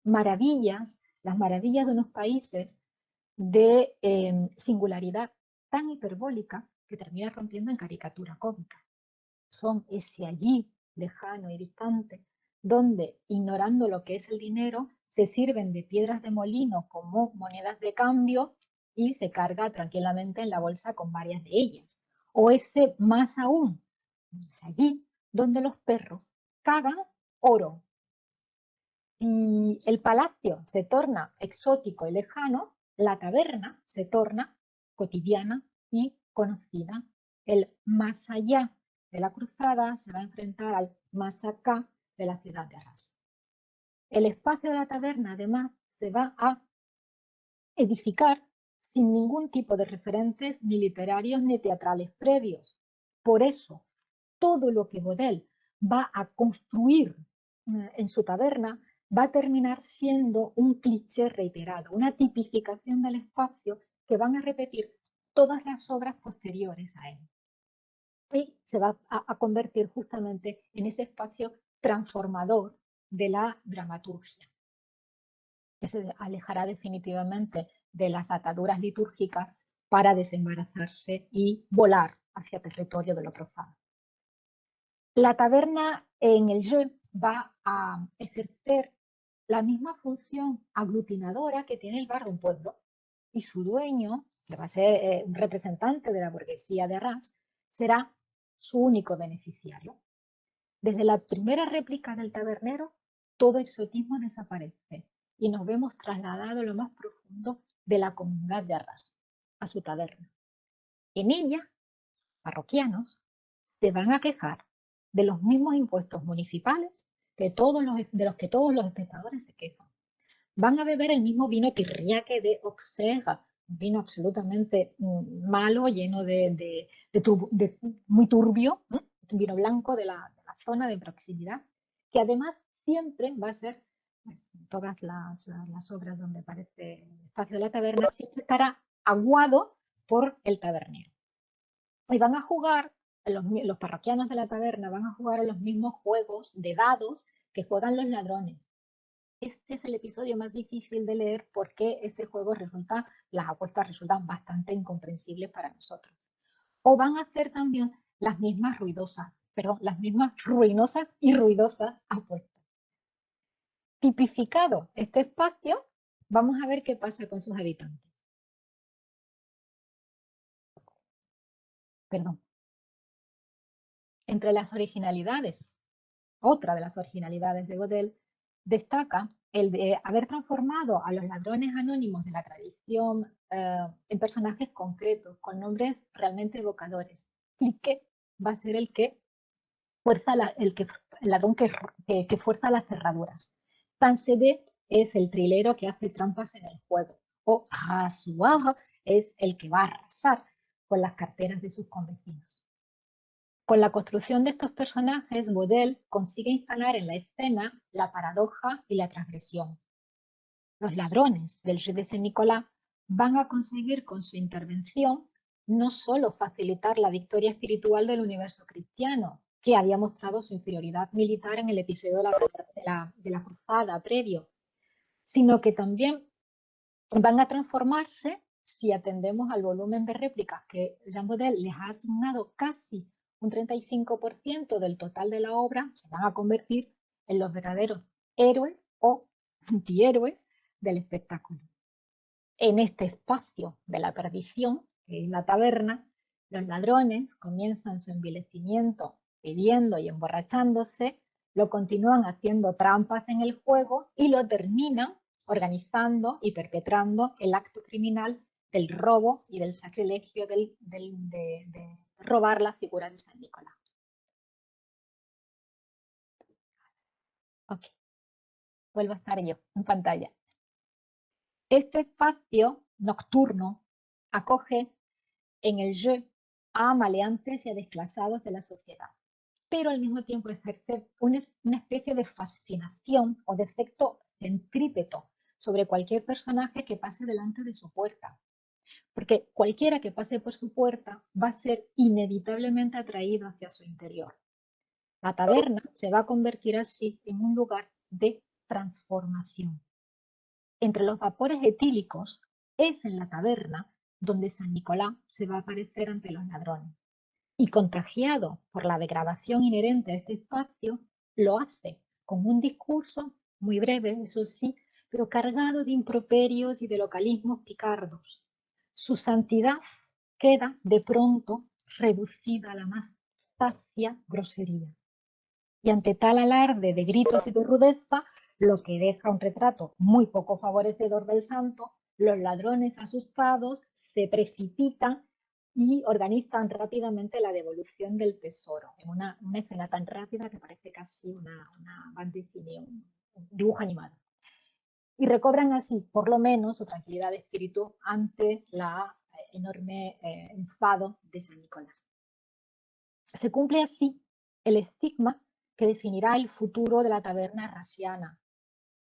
maravillas, las maravillas de unos países de singularidad tan hiperbólica que termina rompiendo en caricatura cómica. Son ese allí lejano y distante, donde, ignorando lo que es el dinero, se sirven de piedras de molino como monedas de cambio y se carga tranquilamente en la bolsa con varias de ellas. O ese más aún, es allí donde los perros cagan oro. Si el palacio se torna exótico y lejano, la taberna se torna cotidiana y conocida. El más allá de la cruzada se va a enfrentar al más acá de la ciudad de Arras. El espacio de la taberna, además, se va a edificar sin ningún tipo de referentes ni literarios ni teatrales previos. Por eso, todo lo que Bodel va a construir en su taberna va a terminar siendo un cliché reiterado, una tipificación del espacio que van a repetir todas las obras posteriores a él. Y se va a convertir justamente en ese espacio transformador de la dramaturgia, que se alejará definitivamente de las ataduras litúrgicas para desembarazarse y volar hacia territorio de lo profano. La taberna en el jeu va a ejercer la misma función aglutinadora que tiene el bar de un pueblo, y su dueño, que va a ser un representante de la burguesía de Arras, será su único beneficiario. Desde la primera réplica del tabernero, todo exotismo desaparece y nos vemos trasladados a lo más profundo de la comunidad de Arras, a su taberna. En ella, parroquianos se van a quejar de los mismos impuestos municipales de los que todos los espectadores se quejan. Van a beber el mismo vino tirriaque de Auxerre, un vino absolutamente malo, lleno de muy turbio, un vino blanco de la zona de proximidad, que además siempre va a ser, en todas las obras donde aparece el espacio de la taberna, siempre estará aguado por el tabernero. Y van a jugar, los parroquianos de la taberna van a jugar a los mismos juegos de dados que juegan los ladrones. Este es el episodio más difícil de leer porque ese juego las apuestas resultan bastante incomprensibles para nosotros. O van a hacer también las mismas ruinosas y ruidosas apuestas. Tipificado este espacio, vamos a ver qué pasa con sus habitantes. Perdón. Entre las originalidades, otra de las originalidades de Godel, destaca el de haber transformado a los ladrones anónimos de la tradición en personajes concretos, con nombres realmente evocadores. Clique va a ser el ladrón que fuerza las cerraduras. Tancede es el trilero que hace trampas en el juego. O Hasuaha es el que va a arrasar con las carteras de sus convecinos. Con la construcción de estos personajes, Godel consigue instalar en la escena la paradoja y la transgresión. Los ladrones del Jeu de Saint-Nicolas van a conseguir con su intervención no solo facilitar la victoria espiritual del universo cristiano, que había mostrado su inferioridad militar en el episodio de la cruzada previo, sino que también van a transformarse, si atendemos al volumen de réplicas que Jean Bodel les ha asignado casi un 35% del total de la obra, se van a convertir en los verdaderos héroes o antihéroes del espectáculo. En este espacio de la perdición, que es la taberna, los ladrones comienzan su envilecimiento bebiendo y emborrachándose, lo continúan haciendo trampas en el juego y lo terminan organizando y perpetrando el acto criminal del robo y del sacrilegio de robar la figura de San Nicolás. Ok, vuelvo a estar yo en pantalla. Este espacio nocturno acoge en el jeu a maleantes y a desclasados de la sociedad, pero al mismo tiempo ejerce una especie de fascinación o de efecto centrípeto sobre cualquier personaje que pase delante de su puerta, porque cualquiera que pase por su puerta va a ser inevitablemente atraído hacia su interior. La taberna se va a convertir así en un lugar de transformación. Entre los vapores etílicos es en la taberna donde San Nicolás se va a aparecer ante los ladrones. Y contagiado por la degradación inherente a este espacio, lo hace con un discurso muy breve, eso sí, pero cargado de improperios y de localismos picardos. Su santidad queda de pronto reducida a la más zafia grosería. Y ante tal alarde de gritos y de rudeza, lo que deja un retrato muy poco favorecedor del santo, los ladrones asustados se precipitan y organizan rápidamente la devolución del tesoro, en una escena tan rápida que parece casi una banda dessinée, un dibujo animado. Y recobran así, por lo menos, su tranquilidad de espíritu ante la enorme enfado de San Nicolás. Se cumple así el estigma que definirá el futuro de la taberna rasiana.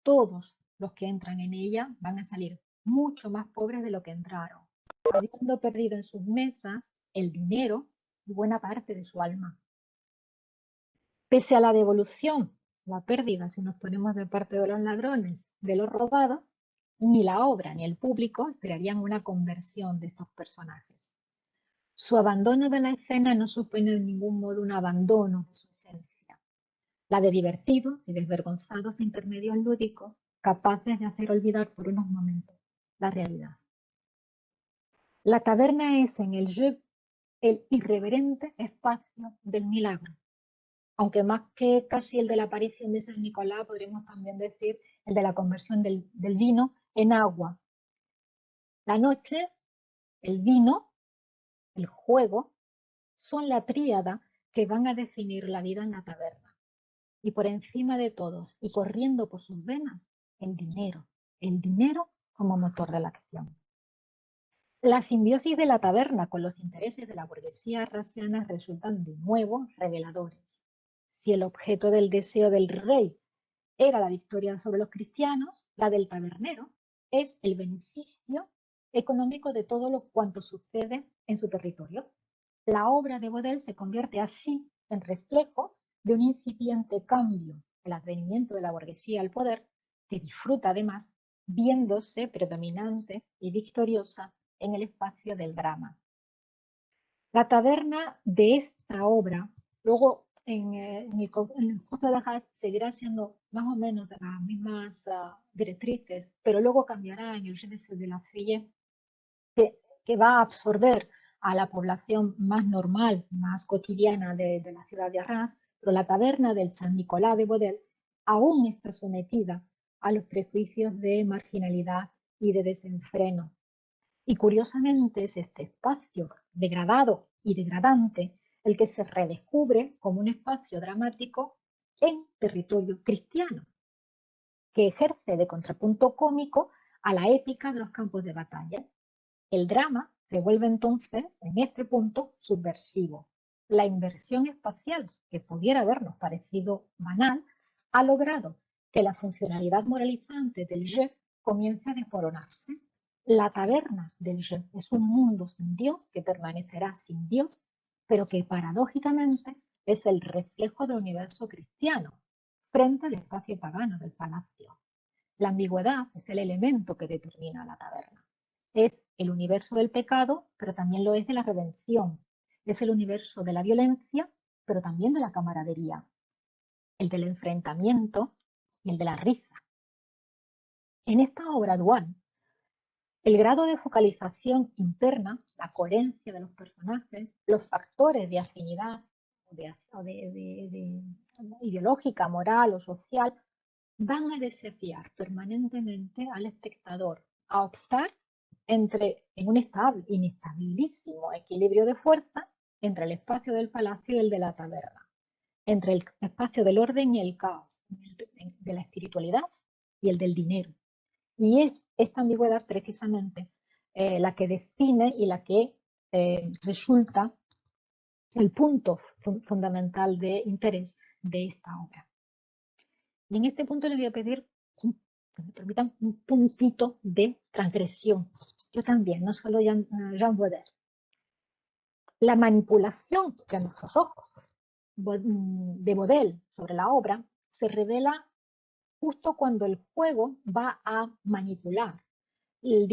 Todos los que entran en ella van a salir mucho más pobres de lo que entraron, habiendo perdido en sus mesas el dinero y buena parte de su alma. Pese a la devolución, la pérdida, si nos ponemos de parte de los ladrones, de lo robado, ni la obra ni el público esperarían una conversión de estos personajes. Su abandono de la escena no supone en ningún modo un abandono de su esencia. la de divertidos y desvergonzados intermedios lúdicos, capaces de hacer olvidar por unos momentos la realidad. La taberna es en el jeu el irreverente espacio del milagro, aunque más que casi el de la aparición de San Nicolás, podríamos también decir el de la conversión del vino en agua. La noche, el vino, el juego, son la tríada que van a definir la vida en la taberna. Y por encima de todos, y corriendo por sus venas, el dinero como motor de la acción. La simbiosis de la taberna con los intereses de la burguesía raciana resultan de nuevo reveladores. Si el objeto del deseo del rey era la victoria sobre los cristianos, la del tabernero es el beneficio económico de todo lo cuanto sucede en su territorio. La obra de Baudel se convierte así en reflejo de un incipiente cambio, el advenimiento de la burguesía al poder, que disfruta además viéndose predominante y victoriosa en el espacio del drama. La taberna de esta obra, luego en el Justo de Haas seguirá siendo más o menos de las mismas directrices, pero luego cambiará en el Génesis de la Fille, que va a absorber a la población más normal, más cotidiana de la ciudad de Arras, pero la taberna del San Nicolás de Baudel aún está sometida a los prejuicios de marginalidad y de desenfreno. Y curiosamente es este espacio degradado y degradante el que se redescubre como un espacio dramático en territorio cristiano, que ejerce de contrapunto cómico a la épica de los campos de batalla. El drama se vuelve entonces, en este punto, subversivo. La inversión espacial, que pudiera habernos parecido banal, ha logrado que la funcionalidad moralizante del jeu comience a desmoronarse. La taberna del jeu es un mundo sin Dios que permanecerá sin Dios, pero que paradójicamente es el reflejo del universo cristiano frente al espacio pagano del palacio. La ambigüedad es el elemento que determina la taberna. Es el universo del pecado, pero también lo es de la redención. Es el universo de la violencia, pero también de la camaradería. El del enfrentamiento y el de la risa. En esta obra dual, el grado de focalización interna, la coherencia de los personajes, los factores de afinidad ideológica, moral o social, van a desafiar permanentemente al espectador a optar en un inestabilísimo equilibrio de fuerza entre el espacio del palacio y el de la taberna, entre el espacio del orden y el caos, de la espiritualidad y el del dinero. Y es esta ambigüedad precisamente la que define y la que resulta el punto fundamental de interés de esta obra. Y en este punto les voy a pedir que me permitan un puntito de transgresión. Yo también, no solo Jean Baudel. La manipulación que a nuestros ojos de Baudel sobre la obra se revela justo cuando el juego va a manipular el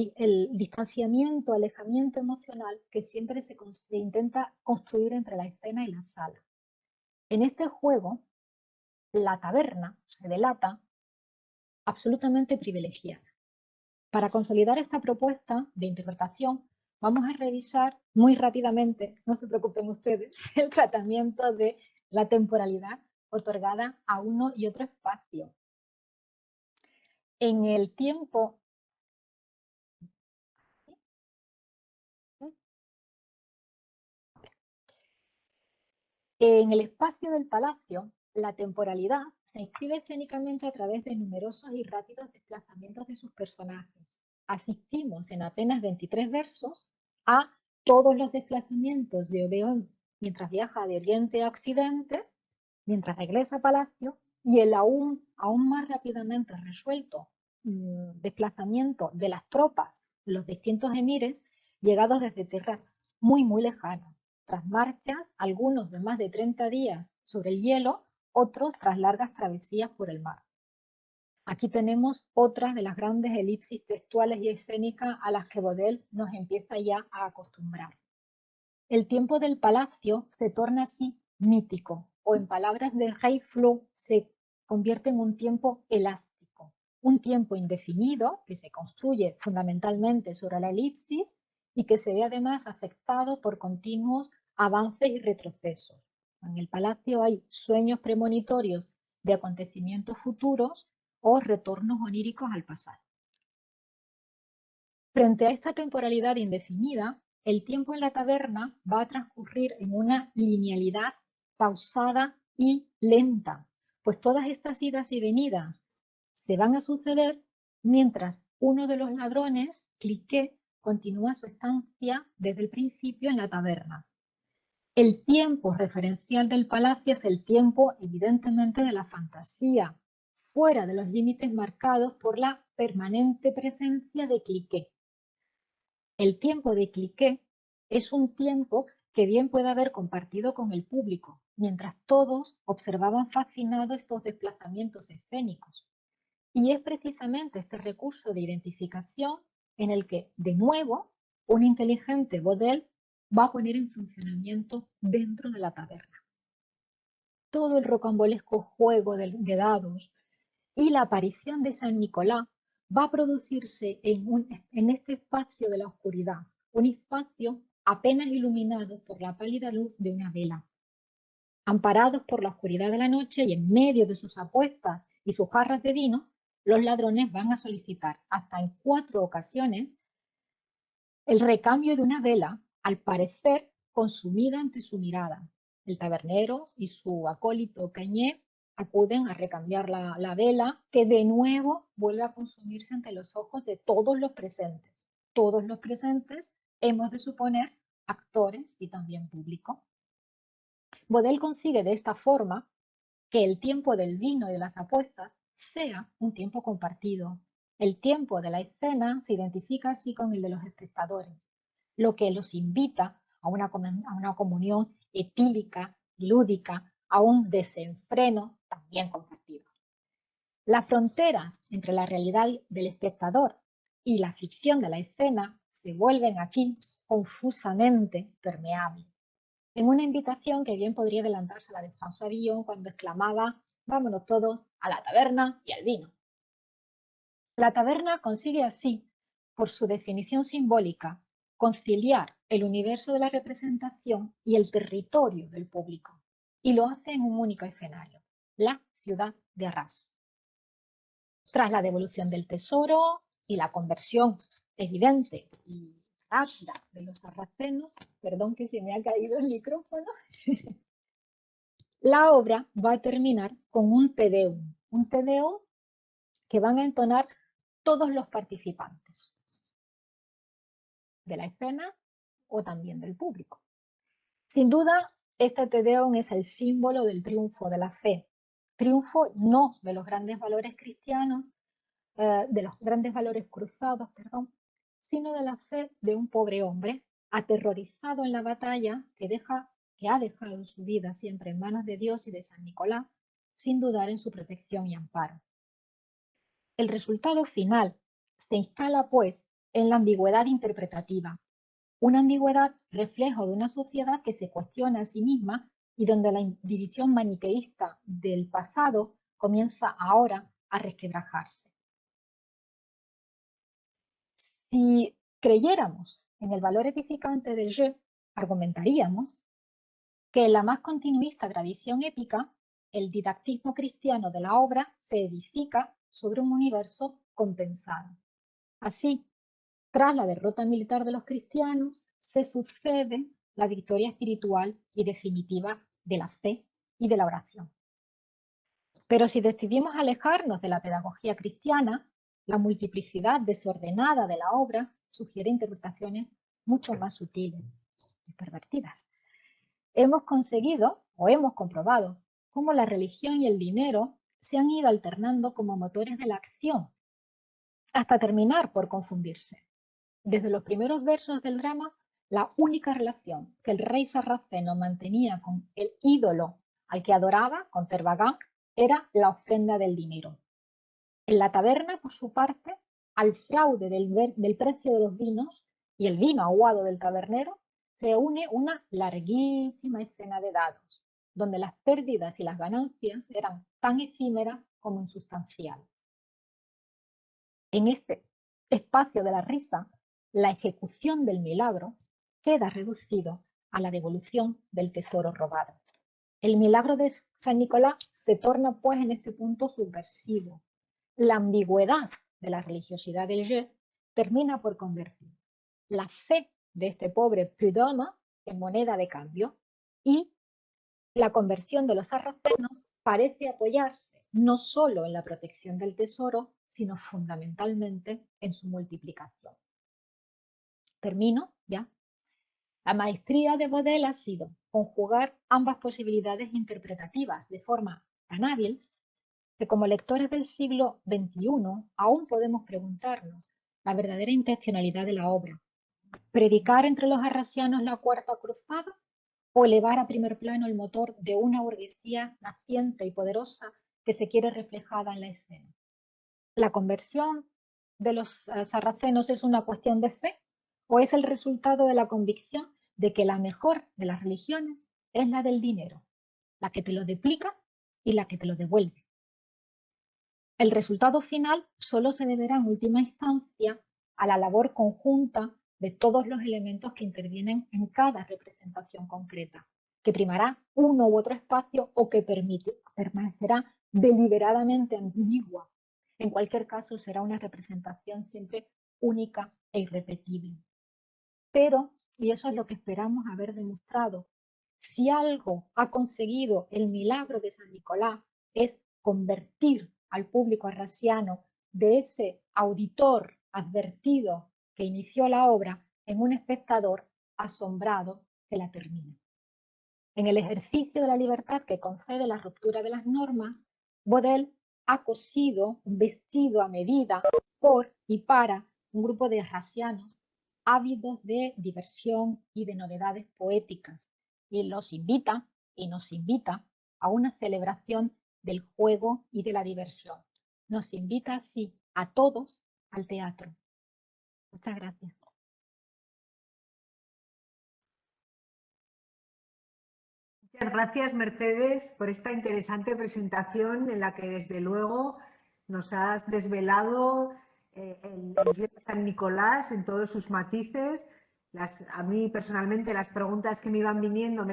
distanciamiento, alejamiento emocional que siempre se intenta construir entre la escena y la sala. En este juego, la taberna se delata absolutamente privilegiada. Para consolidar esta propuesta de interpretación, vamos a revisar muy rápidamente, no se preocupen ustedes, el tratamiento de la temporalidad otorgada a uno y otro espacio. En el tiempo... En el espacio del palacio, la temporalidad se inscribe escénicamente a través de numerosos y rápidos desplazamientos de sus personajes. Asistimos en apenas 23 versos a todos los desplazamientos de Obeón mientras viaja de oriente a occidente, mientras regresa a palacio, y el aún más rápidamente resuelto desplazamiento de las tropas de los distintos emires llegados desde tierras muy lejanas. Tras marchas, algunos de más de 30 días sobre el hielo, otros tras largas travesías por el mar. Aquí tenemos otras de las grandes elipsis textuales y escénicas a las que Baudel nos empieza ya a acostumbrar. El tiempo del palacio se torna así mítico, o en palabras de Ray Flo, se convierte en un tiempo elástico, un tiempo indefinido que se construye fundamentalmente sobre la elipsis y que se ve además afectado por continuos avances y retrocesos. En el palacio hay sueños premonitorios de acontecimientos futuros o retornos oníricos al pasado. Frente a esta temporalidad indefinida, el tiempo en la taberna va a transcurrir en una linealidad pausada y lenta, pues todas estas idas y venidas se van a suceder mientras uno de los ladrones, Cliquet, continúa su estancia desde el principio en la taberna. El tiempo referencial del palacio es el tiempo, evidentemente, de la fantasía, fuera de los límites marcados por la permanente presencia de Cliquet. El tiempo de Cliquet es un tiempo que bien puede haber compartido con el público, mientras todos observaban fascinados estos desplazamientos escénicos. Y es precisamente este recurso de identificación en el que, de nuevo, un inteligente Bodel va a poner en funcionamiento dentro de la taberna. Todo el rocambolesco juego de dados y la aparición de San Nicolás va a producirse en este espacio de la oscuridad, un espacio apenas iluminado por la pálida luz de una vela. Amparados por la oscuridad de la noche y en medio de sus apuestas y sus jarras de vino, los ladrones van a solicitar hasta en 4 ocasiones el recambio de una vela, al parecer consumida ante su mirada. El tabernero y su acólito Cañé acuden a recambiar la vela, que de nuevo vuelve a consumirse ante los ojos de todos los presentes. Todos los presentes, hemos de suponer, actores y también público. Bodel consigue de esta forma que el tiempo del vino y de las apuestas sea un tiempo compartido. El tiempo de la escena se identifica así con el de los espectadores, lo que los invita a una comunión etílica, lúdica, a un desenfreno también compartido. Las fronteras entre la realidad del espectador y la ficción de la escena se vuelven aquí confusamente permeables, en una invitación que bien podría adelantarse a la de François Villon cuando exclamaba: vámonos todos a la taberna y al vino. La taberna consigue así, por su definición simbólica, conciliar el universo de la representación y el territorio del público, y lo hace en un único escenario, la ciudad de Arras. Tras la devolución del tesoro y la conversión evidente y rápida de los sarracenos, perdón que se me ha caído el micrófono, la obra va a terminar con un Te Deum que van a entonar todos los participantes de la escena o también del público. Sin duda, este Te Deum es el símbolo del triunfo de la fe, triunfo no de los grandes valores cristianos, de los grandes valores cruzados, perdón, sino de la fe de un pobre hombre aterrorizado en la batalla que ha dejado su vida siempre en manos de Dios y de San Nicolás, sin dudar en su protección y amparo. El resultado final se instala, pues, en la ambigüedad interpretativa, una ambigüedad reflejo de una sociedad que se cuestiona a sí misma y donde la división maniqueísta del pasado comienza ahora a resquebrajarse. Si creyéramos en el valor edificante del jeu, argumentaríamos que en la más continuista tradición épica, el didactismo cristiano de la obra se edifica sobre un universo compensado. Así, tras la derrota militar de los cristianos, se sucede la victoria espiritual y definitiva de la fe y de la oración. Pero si decidimos alejarnos de la pedagogía cristiana, la multiplicidad desordenada de la obra sugiere interpretaciones mucho más sutiles y pervertidas. Hemos conseguido o hemos comprobado cómo la religión y el dinero se han ido alternando como motores de la acción, hasta terminar por confundirse. Desde los primeros versos del drama, la única relación que el rey sarraceno mantenía con el ídolo al que adoraba, con Tervagant, era la ofrenda del dinero. En la taberna, por su parte, al fraude del precio de los vinos y el vino aguado del tabernero, se une una larguísima escena de dados, donde las pérdidas y las ganancias eran tan efímeras como insustanciales. En este espacio de la risa, la ejecución del milagro queda reducido a la devolución del tesoro robado. El milagro de San Nicolás se torna, pues, en este punto subversivo. La ambigüedad de la religiosidad del jeu termina por convertir la fe de este pobre Prud'homme en moneda de cambio, y la conversión de los sarracenos parece apoyarse no solo en la protección del tesoro, sino fundamentalmente en su multiplicación. Termino ya. La maestría de Bodel ha sido conjugar ambas posibilidades interpretativas de forma tan hábil que, como lectores del siglo XXI, aún podemos preguntarnos la verdadera intencionalidad de la obra: predicar entre los arrasianos la cuarta cruzada o elevar a primer plano el motor de una burguesía naciente y poderosa que se quiere reflejada en la escena. ¿La conversión de los sarracenos es una cuestión de fe o es el resultado de la convicción de que la mejor de las religiones es la del dinero, la que te lo duplica y la que te lo devuelve? El resultado final solo se deberá en última instancia a la labor conjunta de todos los elementos que intervienen en cada representación concreta, que primará uno u otro espacio o que permanecerá deliberadamente ambigua. En cualquier caso, será una representación siempre única e irrepetible. Pero, y eso es lo que esperamos haber demostrado, si algo ha conseguido el milagro de San Nicolás, es convertir al público arrasiano de ese auditor advertido que inició la obra en un espectador asombrado que la termina. En el ejercicio de la libertad que concede la ruptura de las normas, Bodel ha cosido un vestido a medida por y para un grupo de arrasianos ávidos de diversión y de novedades poéticas, y los invita y nos invita a una celebración del juego y de la diversión. Nos invita así a todos al teatro. Muchas gracias. Muchas gracias, Mercedes, por esta interesante presentación en la que, desde luego, nos has desvelado el Jeu de San Nicolás en todos sus matices. A mí, personalmente, las preguntas que me iban viniendo,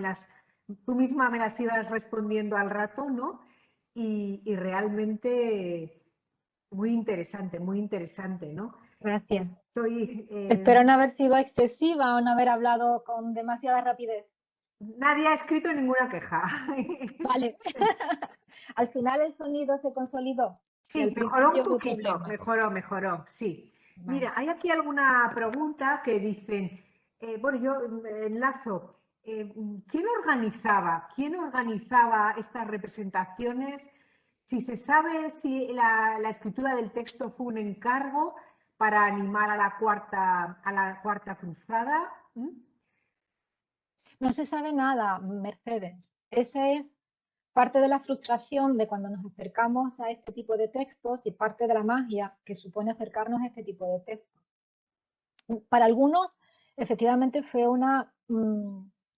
tú misma me las ibas respondiendo al rato, ¿no? Y realmente muy interesante, ¿no? Gracias. Estoy, Espero no haber sido excesiva o no haber hablado con demasiada rapidez. Nadie ha escrito ninguna queja. Vale. Al final el sonido se consolidó. Sí, mejoró un poquito, mejoró, sí. Vale. Mira, hay aquí alguna pregunta que dicen, bueno, yo enlazo, ¿quién organizaba estas representaciones? Si se sabe si la escritura del texto fue un encargo para animar a la cuarta cruzada. No se sabe nada, Mercedes. Esa es parte de la frustración de cuando nos acercamos a este tipo de textos y parte de la magia que supone acercarnos a este tipo de textos. Para algunos, efectivamente, fue un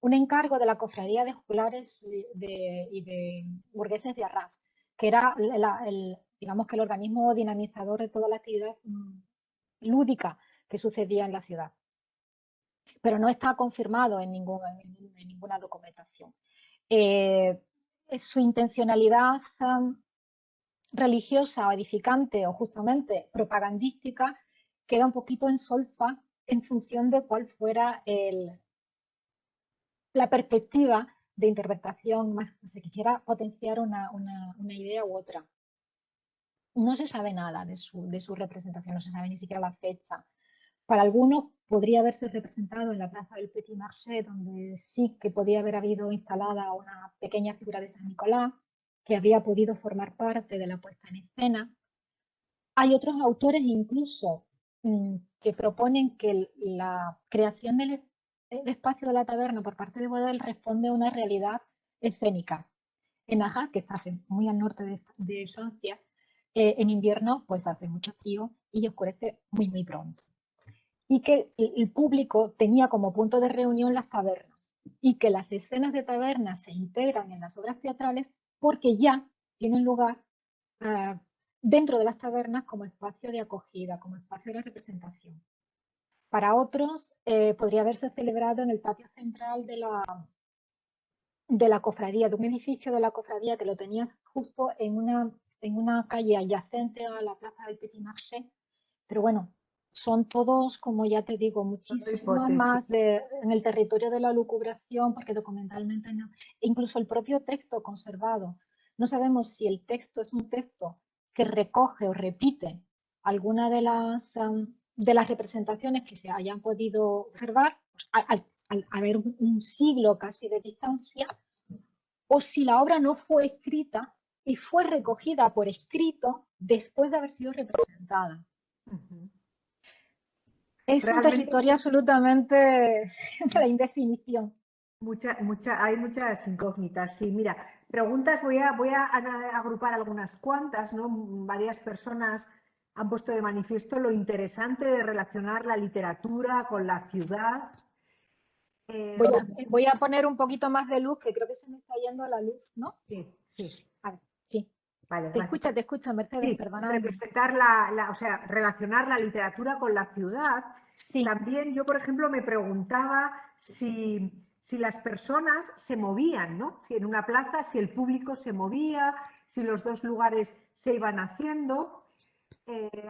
encargo de la Cofradía de Juglares y de Burgueses de Arras, que era, digamos, que el organismo dinamizador de toda la actividad lúdica que sucedía en la ciudad. Pero no está confirmado en ninguna documentación. Su intencionalidad religiosa o edificante o justamente propagandística queda un poquito en solfa en función de cuál fuera la perspectiva de interpretación más que se quisiera potenciar una idea u otra. No se sabe nada de su representación, no se sabe ni siquiera la fecha. Para algunos podría haberse representado en la plaza del Petit Marché, donde sí que podía haber habido instalada una pequeña figura de San Nicolás, que habría podido formar parte de la puesta en escena. Hay otros autores incluso que proponen que la creación del espacio de la taberna por parte de Bodel responde a una realidad escénica. En Arras, que está muy al norte de Francia, en invierno pues hace mucho frío y oscurece muy pronto. Y que el público tenía como punto de reunión las tabernas y que las escenas de taberna se integran en las obras teatrales porque ya tienen lugar dentro de las tabernas como espacio de acogida, como espacio de representación. Para otros, podría haberse celebrado en el patio central de la cofradía, de un edificio de la cofradía que lo tenías justo en una calle adyacente a la plaza del Petit Marché. Pero bueno, son todos, como ya te digo, muchísimas más en el territorio de la lucubración, porque documentalmente no. E incluso el propio texto conservado. No sabemos si el texto es un texto que recoge o repite alguna de las representaciones que se hayan podido observar, pues, al haber un siglo casi de distancia, o si la obra no fue escrita y fue recogida por escrito después de haber sido representada. Es realmente un territorio absolutamente de la indefinición. Hay muchas incógnitas, sí. Mira, preguntas, voy a agrupar algunas cuantas, ¿no? Varias personas han puesto de manifiesto lo interesante de relacionar la literatura con la ciudad. Voy a poner un poquito más de luz, que creo que se me está yendo la luz, ¿no? Sí, sí. A ver, sí. Vale, te escucho, Mercedes, sí, perdona. Representar o sea, relacionar la literatura con la ciudad. Sí. También yo, por ejemplo, me preguntaba si las personas se movían, ¿no? Si en una plaza, si el público se movía, si los dos lugares se iban haciendo.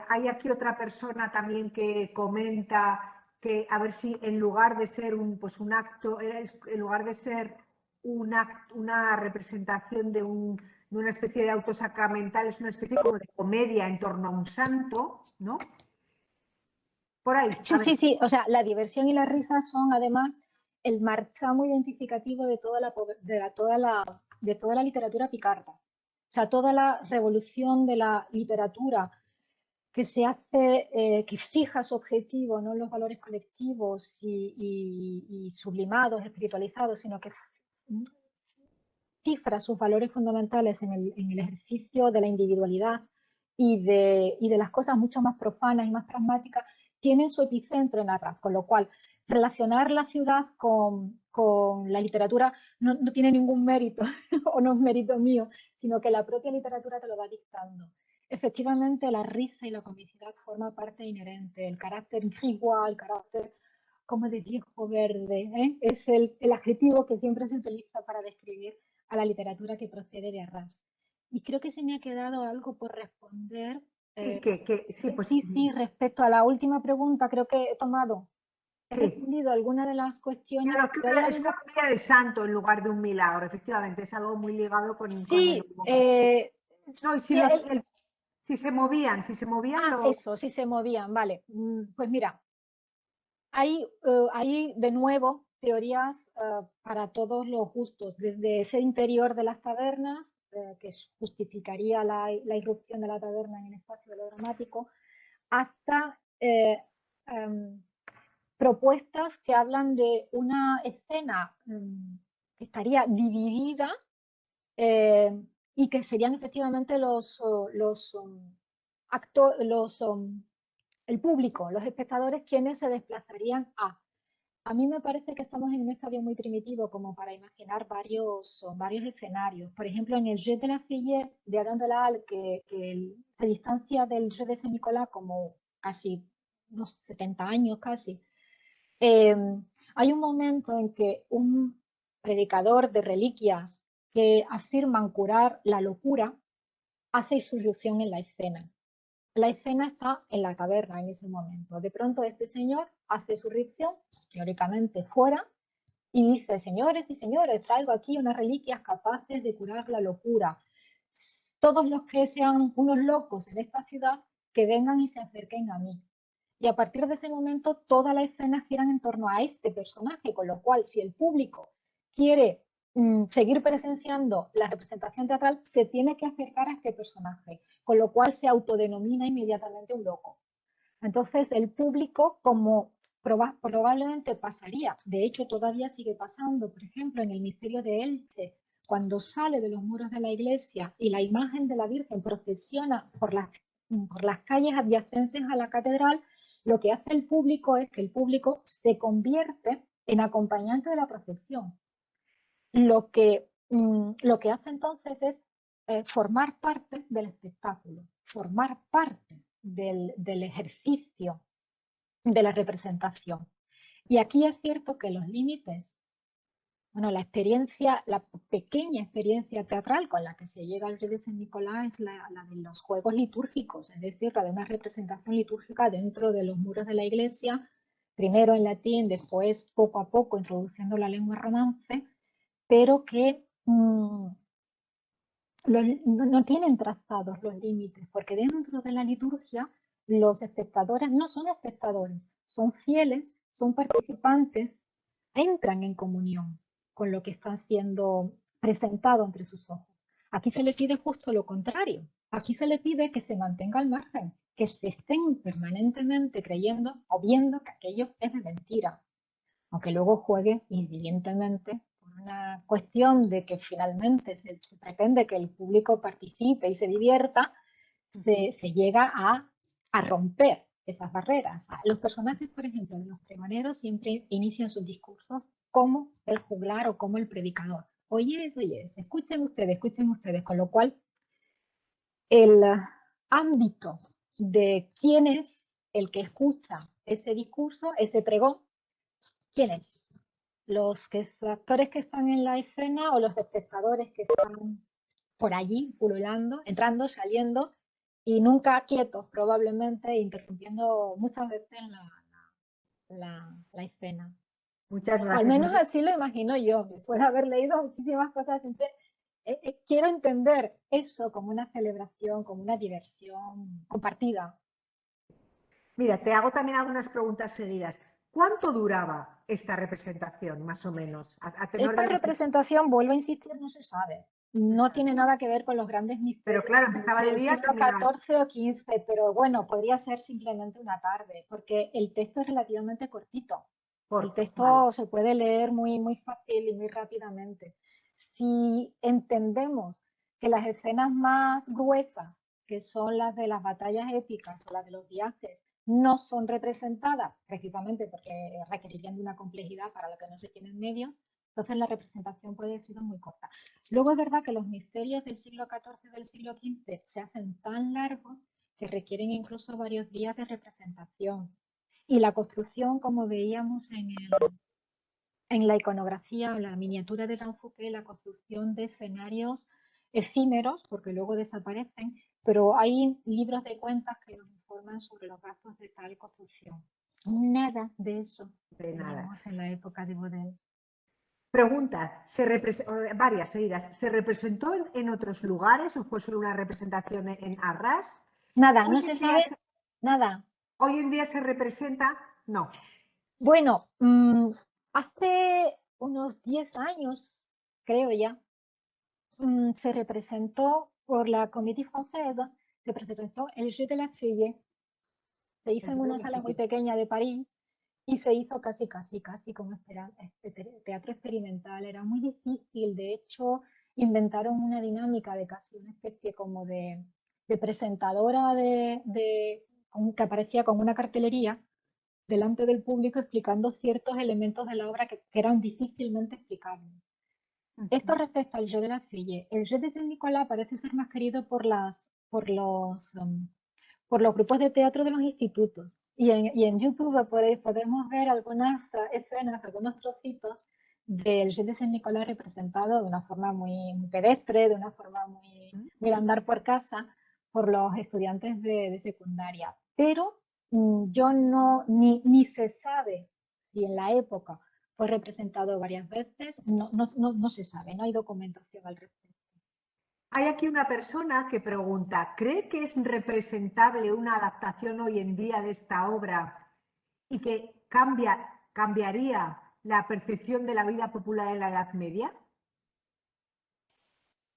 Hay aquí otra persona también que comenta que a ver si en lugar de ser un acto, en lugar de ser una representación de una especie de auto sacramental, es una especie como de comedia en torno a un santo, ¿no? Por ahí. Sí. O sea, la diversión y la risa son además el marchamo identificativo de toda la literatura picarda. O sea, toda la revolución de la literatura que se hace, que fija su objetivo, no los valores colectivos y sublimados, espiritualizados, sino que cifra sus valores fundamentales en el ejercicio de la individualidad y de las cosas mucho más profanas y más pragmáticas, tienen su epicentro en Arras, con lo cual relacionar la ciudad con la literatura no tiene ningún mérito, o no es mérito mío, sino que la propia literatura te lo va dictando. Efectivamente, la risa y la comicidad forman parte inherente, el carácter grigois, el carácter como de viejo verde, es el adjetivo que siempre se utiliza para describir a la literatura que procede de Arras. Y creo que se me ha quedado algo por responder. Sí, respecto a la última pregunta, creo que he respondido alguna de las cuestiones. Claro, es una comedia de santo en lugar de un milagro, efectivamente, es algo muy ligado con sí, no, y si se movían. Eso, si se movían, vale. Pues mira, hay de nuevo teorías para todos los gustos, desde ese interior de las tabernas, que justificaría la irrupción de la taberna en el espacio de lo dramático, hasta propuestas que hablan de una escena que estaría dividida y que serían efectivamente el público, los espectadores, quienes se desplazarían a mí me parece que estamos en un estadio muy primitivo como para imaginar varios escenarios. Por ejemplo, en el Jeu de la Fillette de Adam de la Halle, que se distancia del Jeu de Saint-Nicolas como casi unos 70 años casi, hay un momento en que un predicador de reliquias que afirman curar la locura hace su irrupción en la escena. La escena está en la taberna en ese momento. De pronto este señor hace su irrupción, teóricamente fuera, y dice, señores y señores, traigo aquí unas reliquias capaces de curar la locura. Todos los que sean unos locos en esta ciudad, que vengan y se acerquen a mí. Y a partir de ese momento, toda la escena gira en torno a este personaje, con lo cual, si el público quiere seguir presenciando la representación teatral, se tiene que acercar a este personaje, con lo cual se autodenomina inmediatamente un loco. Entonces, el público, como probablemente pasaría, de hecho todavía sigue pasando, por ejemplo, en el misterio de Elche, cuando sale de los muros de la iglesia y la imagen de la Virgen procesiona por las calles adyacentes a la catedral, lo que hace el público es que el público se convierte en acompañante de la procesión. lo que hace entonces es formar parte del espectáculo, formar parte del ejercicio de la representación. Y aquí es cierto que los límites, bueno, la pequeña experiencia teatral con la que se llega al Rey de San Nicolás es la de los juegos litúrgicos, es decir, la de una representación litúrgica dentro de los muros de la iglesia, primero en latín, después poco a poco introduciendo la lengua romance, pero que no tienen trazados los límites, porque dentro de la liturgia los espectadores no son espectadores, son fieles, son participantes, entran en comunión con lo que está siendo presentado entre sus ojos. Aquí se le pide justo lo contrario. Aquí se le pide que se mantenga al margen, que se estén permanentemente creyendo o viendo que aquello es de mentira, aunque luego juegue, evidentemente, por una cuestión de que finalmente se pretende que el público participe y se divierta, se llega a romper esas barreras. Los personajes, por ejemplo, de los pregoneros siempre inician sus discursos como el juglar o como el predicador. Oye, escuchen ustedes, con lo cual el ámbito de quién es el que escucha ese discurso, ese pregón, quién es. Los actores que están en la escena o los espectadores que están por allí, pululando, entrando, saliendo y nunca quietos probablemente, interrumpiendo muchas veces la escena. Muchas O al gracias, menos así lo imagino yo, después de haber leído muchísimas cosas, siempre quiero entender eso como una celebración, como una diversión compartida. Mira, te hago también algunas preguntas seguidas. ¿Cuánto duraba esta representación, más o menos? A tenor Esta de representación, vuelvo a insistir, no se sabe. No tiene nada que ver con los grandes Pero misterios claro, empezaba de del día, siglo terminaba. XIV o XV, pero bueno, podría ser simplemente una tarde, porque el texto es relativamente cortito. El Corto, vale. texto se puede leer muy fácil y muy rápidamente. Si entendemos que las escenas más gruesas, que son las de las batallas épicas o las de los viajes, no son representadas, precisamente porque requerirían de una complejidad para lo que no se tienen medios, entonces la representación puede ser muy corta. Luego es verdad que los misterios del siglo XIV y del siglo XV se hacen tan largos que requieren incluso varios días de representación. Y la construcción, como veíamos en la iconografía o la miniatura de Jean Fouquet, la construcción de escenarios efímeros, porque luego desaparecen, pero hay libros de cuentas que nos informan sobre los gastos de tal construcción. Nada de eso De nada. tenemos en la época de Baudelaire. Pregunta, varias seguidas. ¿Se representó en otros lugares o fue solo una representación en Arras? Nada, Hoy no en se día, sabe nada. hoy en día se representa, no. Bueno, hace unos 10 años, creo ya, se representó por la Comédie Française, se presentó el Jeu de la Fille. Se hizo en una sala muy pequeña de París y se hizo casi como teatro experimental. Era muy difícil, de hecho, inventaron una dinámica de casi una especie como de presentadora que aparecía con una cartelería delante del público explicando ciertos elementos de la obra que eran difícilmente explicables. Esto respecto al Jeu de la Fille. El Jeu de Saint-Nicolas parece ser más querido por los grupos de teatro de los institutos. Y en YouTube podemos ver algunas escenas, algunos trocitos del Jeu de Saint-Nicolas representado de una forma muy pedestre, de una forma muy de andar por casa, por los estudiantes de secundaria. Pero yo ni se sabe si en la época fue representado varias veces, no se sabe, no hay documentación al respecto. Hay aquí una persona que pregunta, ¿cree que es representable una adaptación hoy en día de esta obra y que cambiaría la percepción de la vida popular en la Edad Media?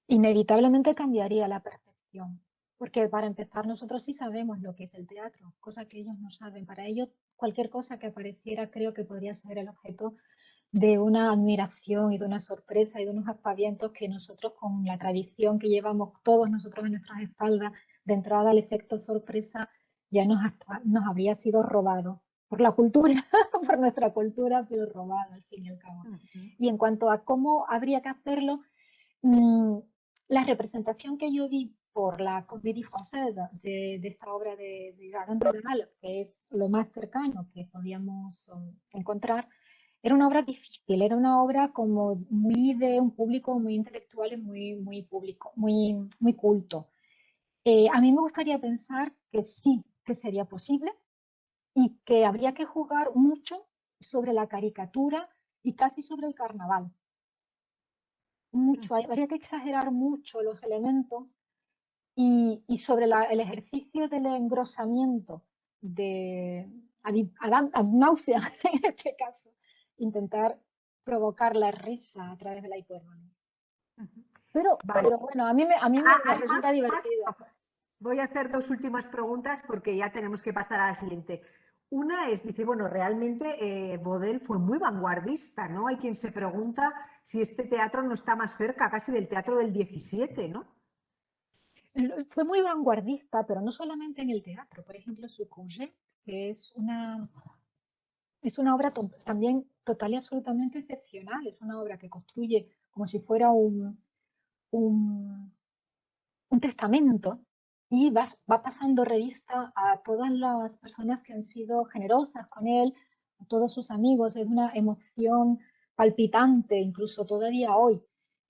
Inevitablemente cambiaría la percepción, porque para empezar nosotros sí sabemos lo que es el teatro, cosa que ellos no saben. Para ellos cualquier cosa que apareciera creo que podría ser el objeto de una admiración y de una sorpresa y de unos aspavientos que nosotros con la tradición que llevamos todos nosotros en nuestras espaldas, de entrada al efecto sorpresa ya nos habría sido robado. por la cultura, por nuestra cultura, pero robado al fin y al cabo. Y en cuanto a cómo habría que hacerlo, la representación que yo vi por la Comédie Française de esta obra de Alain de Bâle, que es lo más cercano que podíamos encontrar, era una obra difícil, era una obra como muy de un público muy intelectual y muy público, muy culto. A mí me gustaría pensar que sí, que sería posible y que habría que jugar mucho sobre la caricatura y casi sobre el carnaval. Mucho, habría que exagerar mucho los elementos y sobre el ejercicio del engrosamiento de ad náusea, en este caso, intentar provocar la risa a través de la hipérbole. Vale. Pero bueno, a mí me resulta divertido. Voy a hacer dos últimas preguntas porque ya tenemos que pasar a la siguiente. Una es, dice, bueno, realmente Vaudel fue muy vanguardista, ¿no? Hay quien se pregunta si este teatro no está más cerca casi del teatro del 17, ¿no? Fue muy vanguardista, pero no solamente en el teatro. Por ejemplo, su Congé, que es una obra también total y absolutamente excepcional. Es una obra que construye como si fuera un testamento y va pasando revista a todas las personas que han sido generosas con él, a todos sus amigos. Es una emoción palpitante, incluso todavía hoy.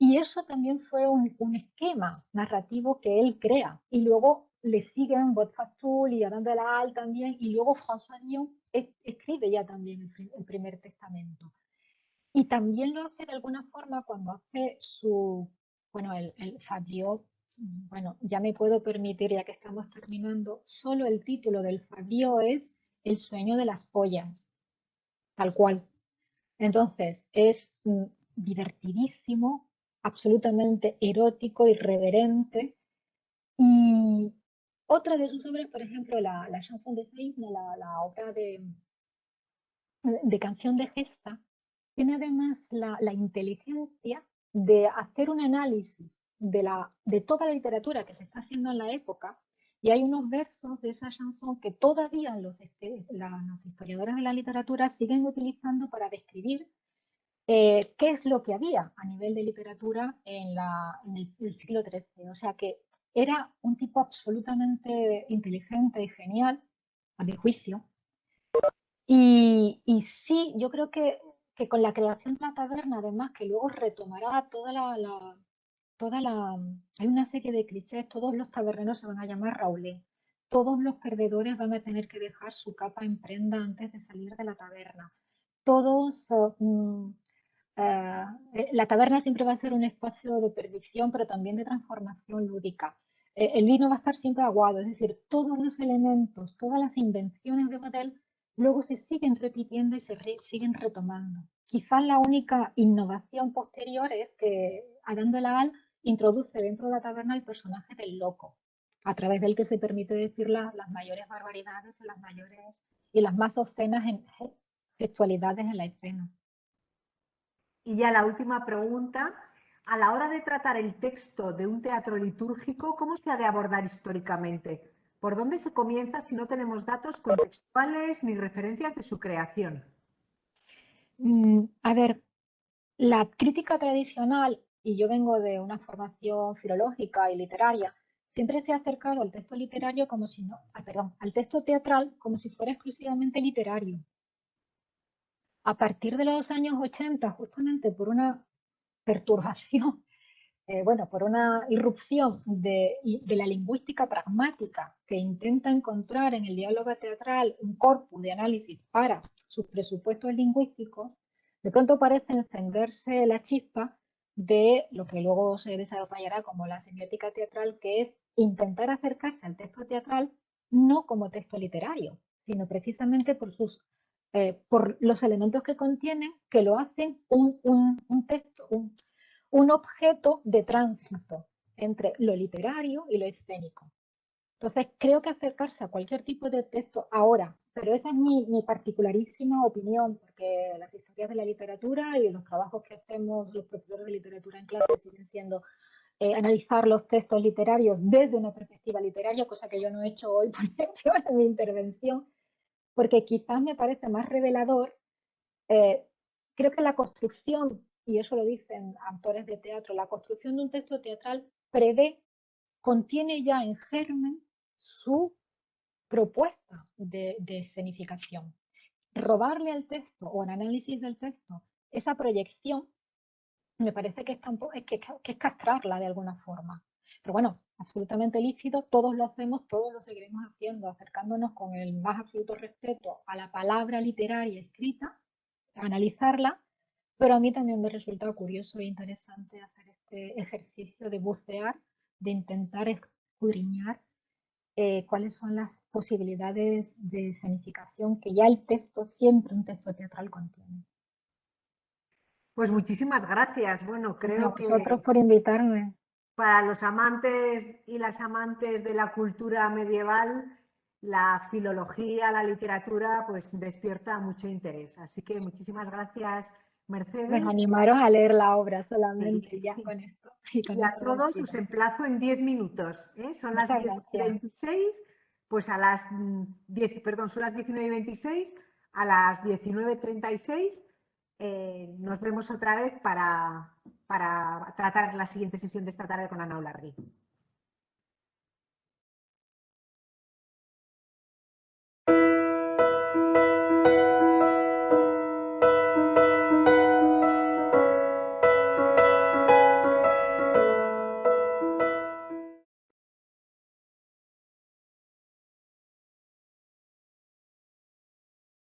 Y eso también fue un esquema narrativo que él crea. Y luego le siguen Bodfastul y Adam de la Halle también. Y luego François Villon escribe ya también el primer testamento. Y también lo hace de alguna forma cuando hace bueno, el Fabliaux. Bueno, ya me puedo permitir, ya que estamos terminando, solo el título del Fabliaux es El sueño de las pollas, tal cual. Entonces, es divertidísimo, absolutamente erótico, irreverente. Y otra de sus obras, por ejemplo, la Chanson de Saïd, la obra de canción de gesta, tiene además la inteligencia de hacer un análisis de toda la literatura que se está haciendo en la época, y hay unos versos de esa chanson que todavía los historiadores de la literatura siguen utilizando para describir qué es lo que había a nivel de literatura en el siglo XIII. O sea que era un tipo absolutamente inteligente y genial, a mi juicio, y sí, yo creo que con la creación de la taberna, además, que luego retomará hay una serie de clichés, todos los taberneros se van a llamar Raulé, todos los perdedores van a tener que dejar su capa en prenda antes de salir de la taberna, todos, la taberna siempre va a ser un espacio de perdición, pero también de transformación lúdica. El vino va a estar siempre aguado, es decir, todos los elementos, todas las invenciones de Vaudel luego se siguen repitiendo y se siguen retomando. Quizás la única innovación posterior es que Alain de la Halle introduce dentro de la taberna el personaje del loco, a través del que se permite decir las mayores barbaridades y las más obscenas sexualidades en la escena. Y ya la última pregunta, a la hora de tratar el texto de un teatro litúrgico, ¿cómo se ha de abordar históricamente? ¿Por dónde se comienza si no tenemos datos contextuales ni referencias de su creación? A ver, la crítica tradicional, y yo vengo de una formación filológica y literaria, siempre se ha acercado al texto literario como si no, perdón, al texto teatral como si fuera exclusivamente literario. A partir de los años 80, justamente por una perturbación, bueno, por una irrupción de la lingüística pragmática que intenta encontrar en el diálogo teatral un corpus de análisis para sus presupuestos lingüísticos, de pronto parece encenderse la chispa de lo que luego se desarrollará como la semiótica teatral, que es intentar acercarse al texto teatral no como texto literario, sino precisamente por los elementos que contienen, que lo hacen un texto, un objeto de tránsito entre lo literario y lo escénico. Entonces, creo que acercarse a cualquier tipo de texto ahora, pero esa es mi particularísima opinión, porque las historias de la literatura y los trabajos que hacemos los profesores de literatura en clase siguen siendo analizar los textos literarios desde una perspectiva literaria, cosa que yo no he hecho hoy, por ejemplo, en mi intervención. porque quizás me parece más revelador. Creo que la construcción, y eso lo dicen autores de teatro, la construcción de un texto teatral contiene ya en germen su propuesta de escenificación. Robarle al texto o al análisis del texto esa proyección me parece que es castrarla de alguna forma. Pero bueno, absolutamente lícito, todos lo hacemos, todos lo seguiremos haciendo, acercándonos con el más absoluto respeto a la palabra literaria escrita, analizarla, pero a mí también me resulta curioso e interesante hacer este ejercicio de bucear, de intentar escudriñar cuáles son las posibilidades de escenificación que ya el texto, siempre un texto teatral contiene. Pues muchísimas gracias. Bueno, A creo vosotros que por invitarme. para los amantes y las amantes de la cultura medieval, la filología, la literatura, pues despierta mucho interés. Así que muchísimas gracias, Pues Mercedes. animaros a leer la obra solamente, Y, ya con esto. Y con y a esto me todos os despido. emplazo en 10 minutos. ¿Eh? Son las Muchas 10 y gracias. 26, pues a las 10, perdón, son las 19 y 26, a las 19:36 nos vemos otra vez para tratar la siguiente sesión de esta tarde con Ana Olarri.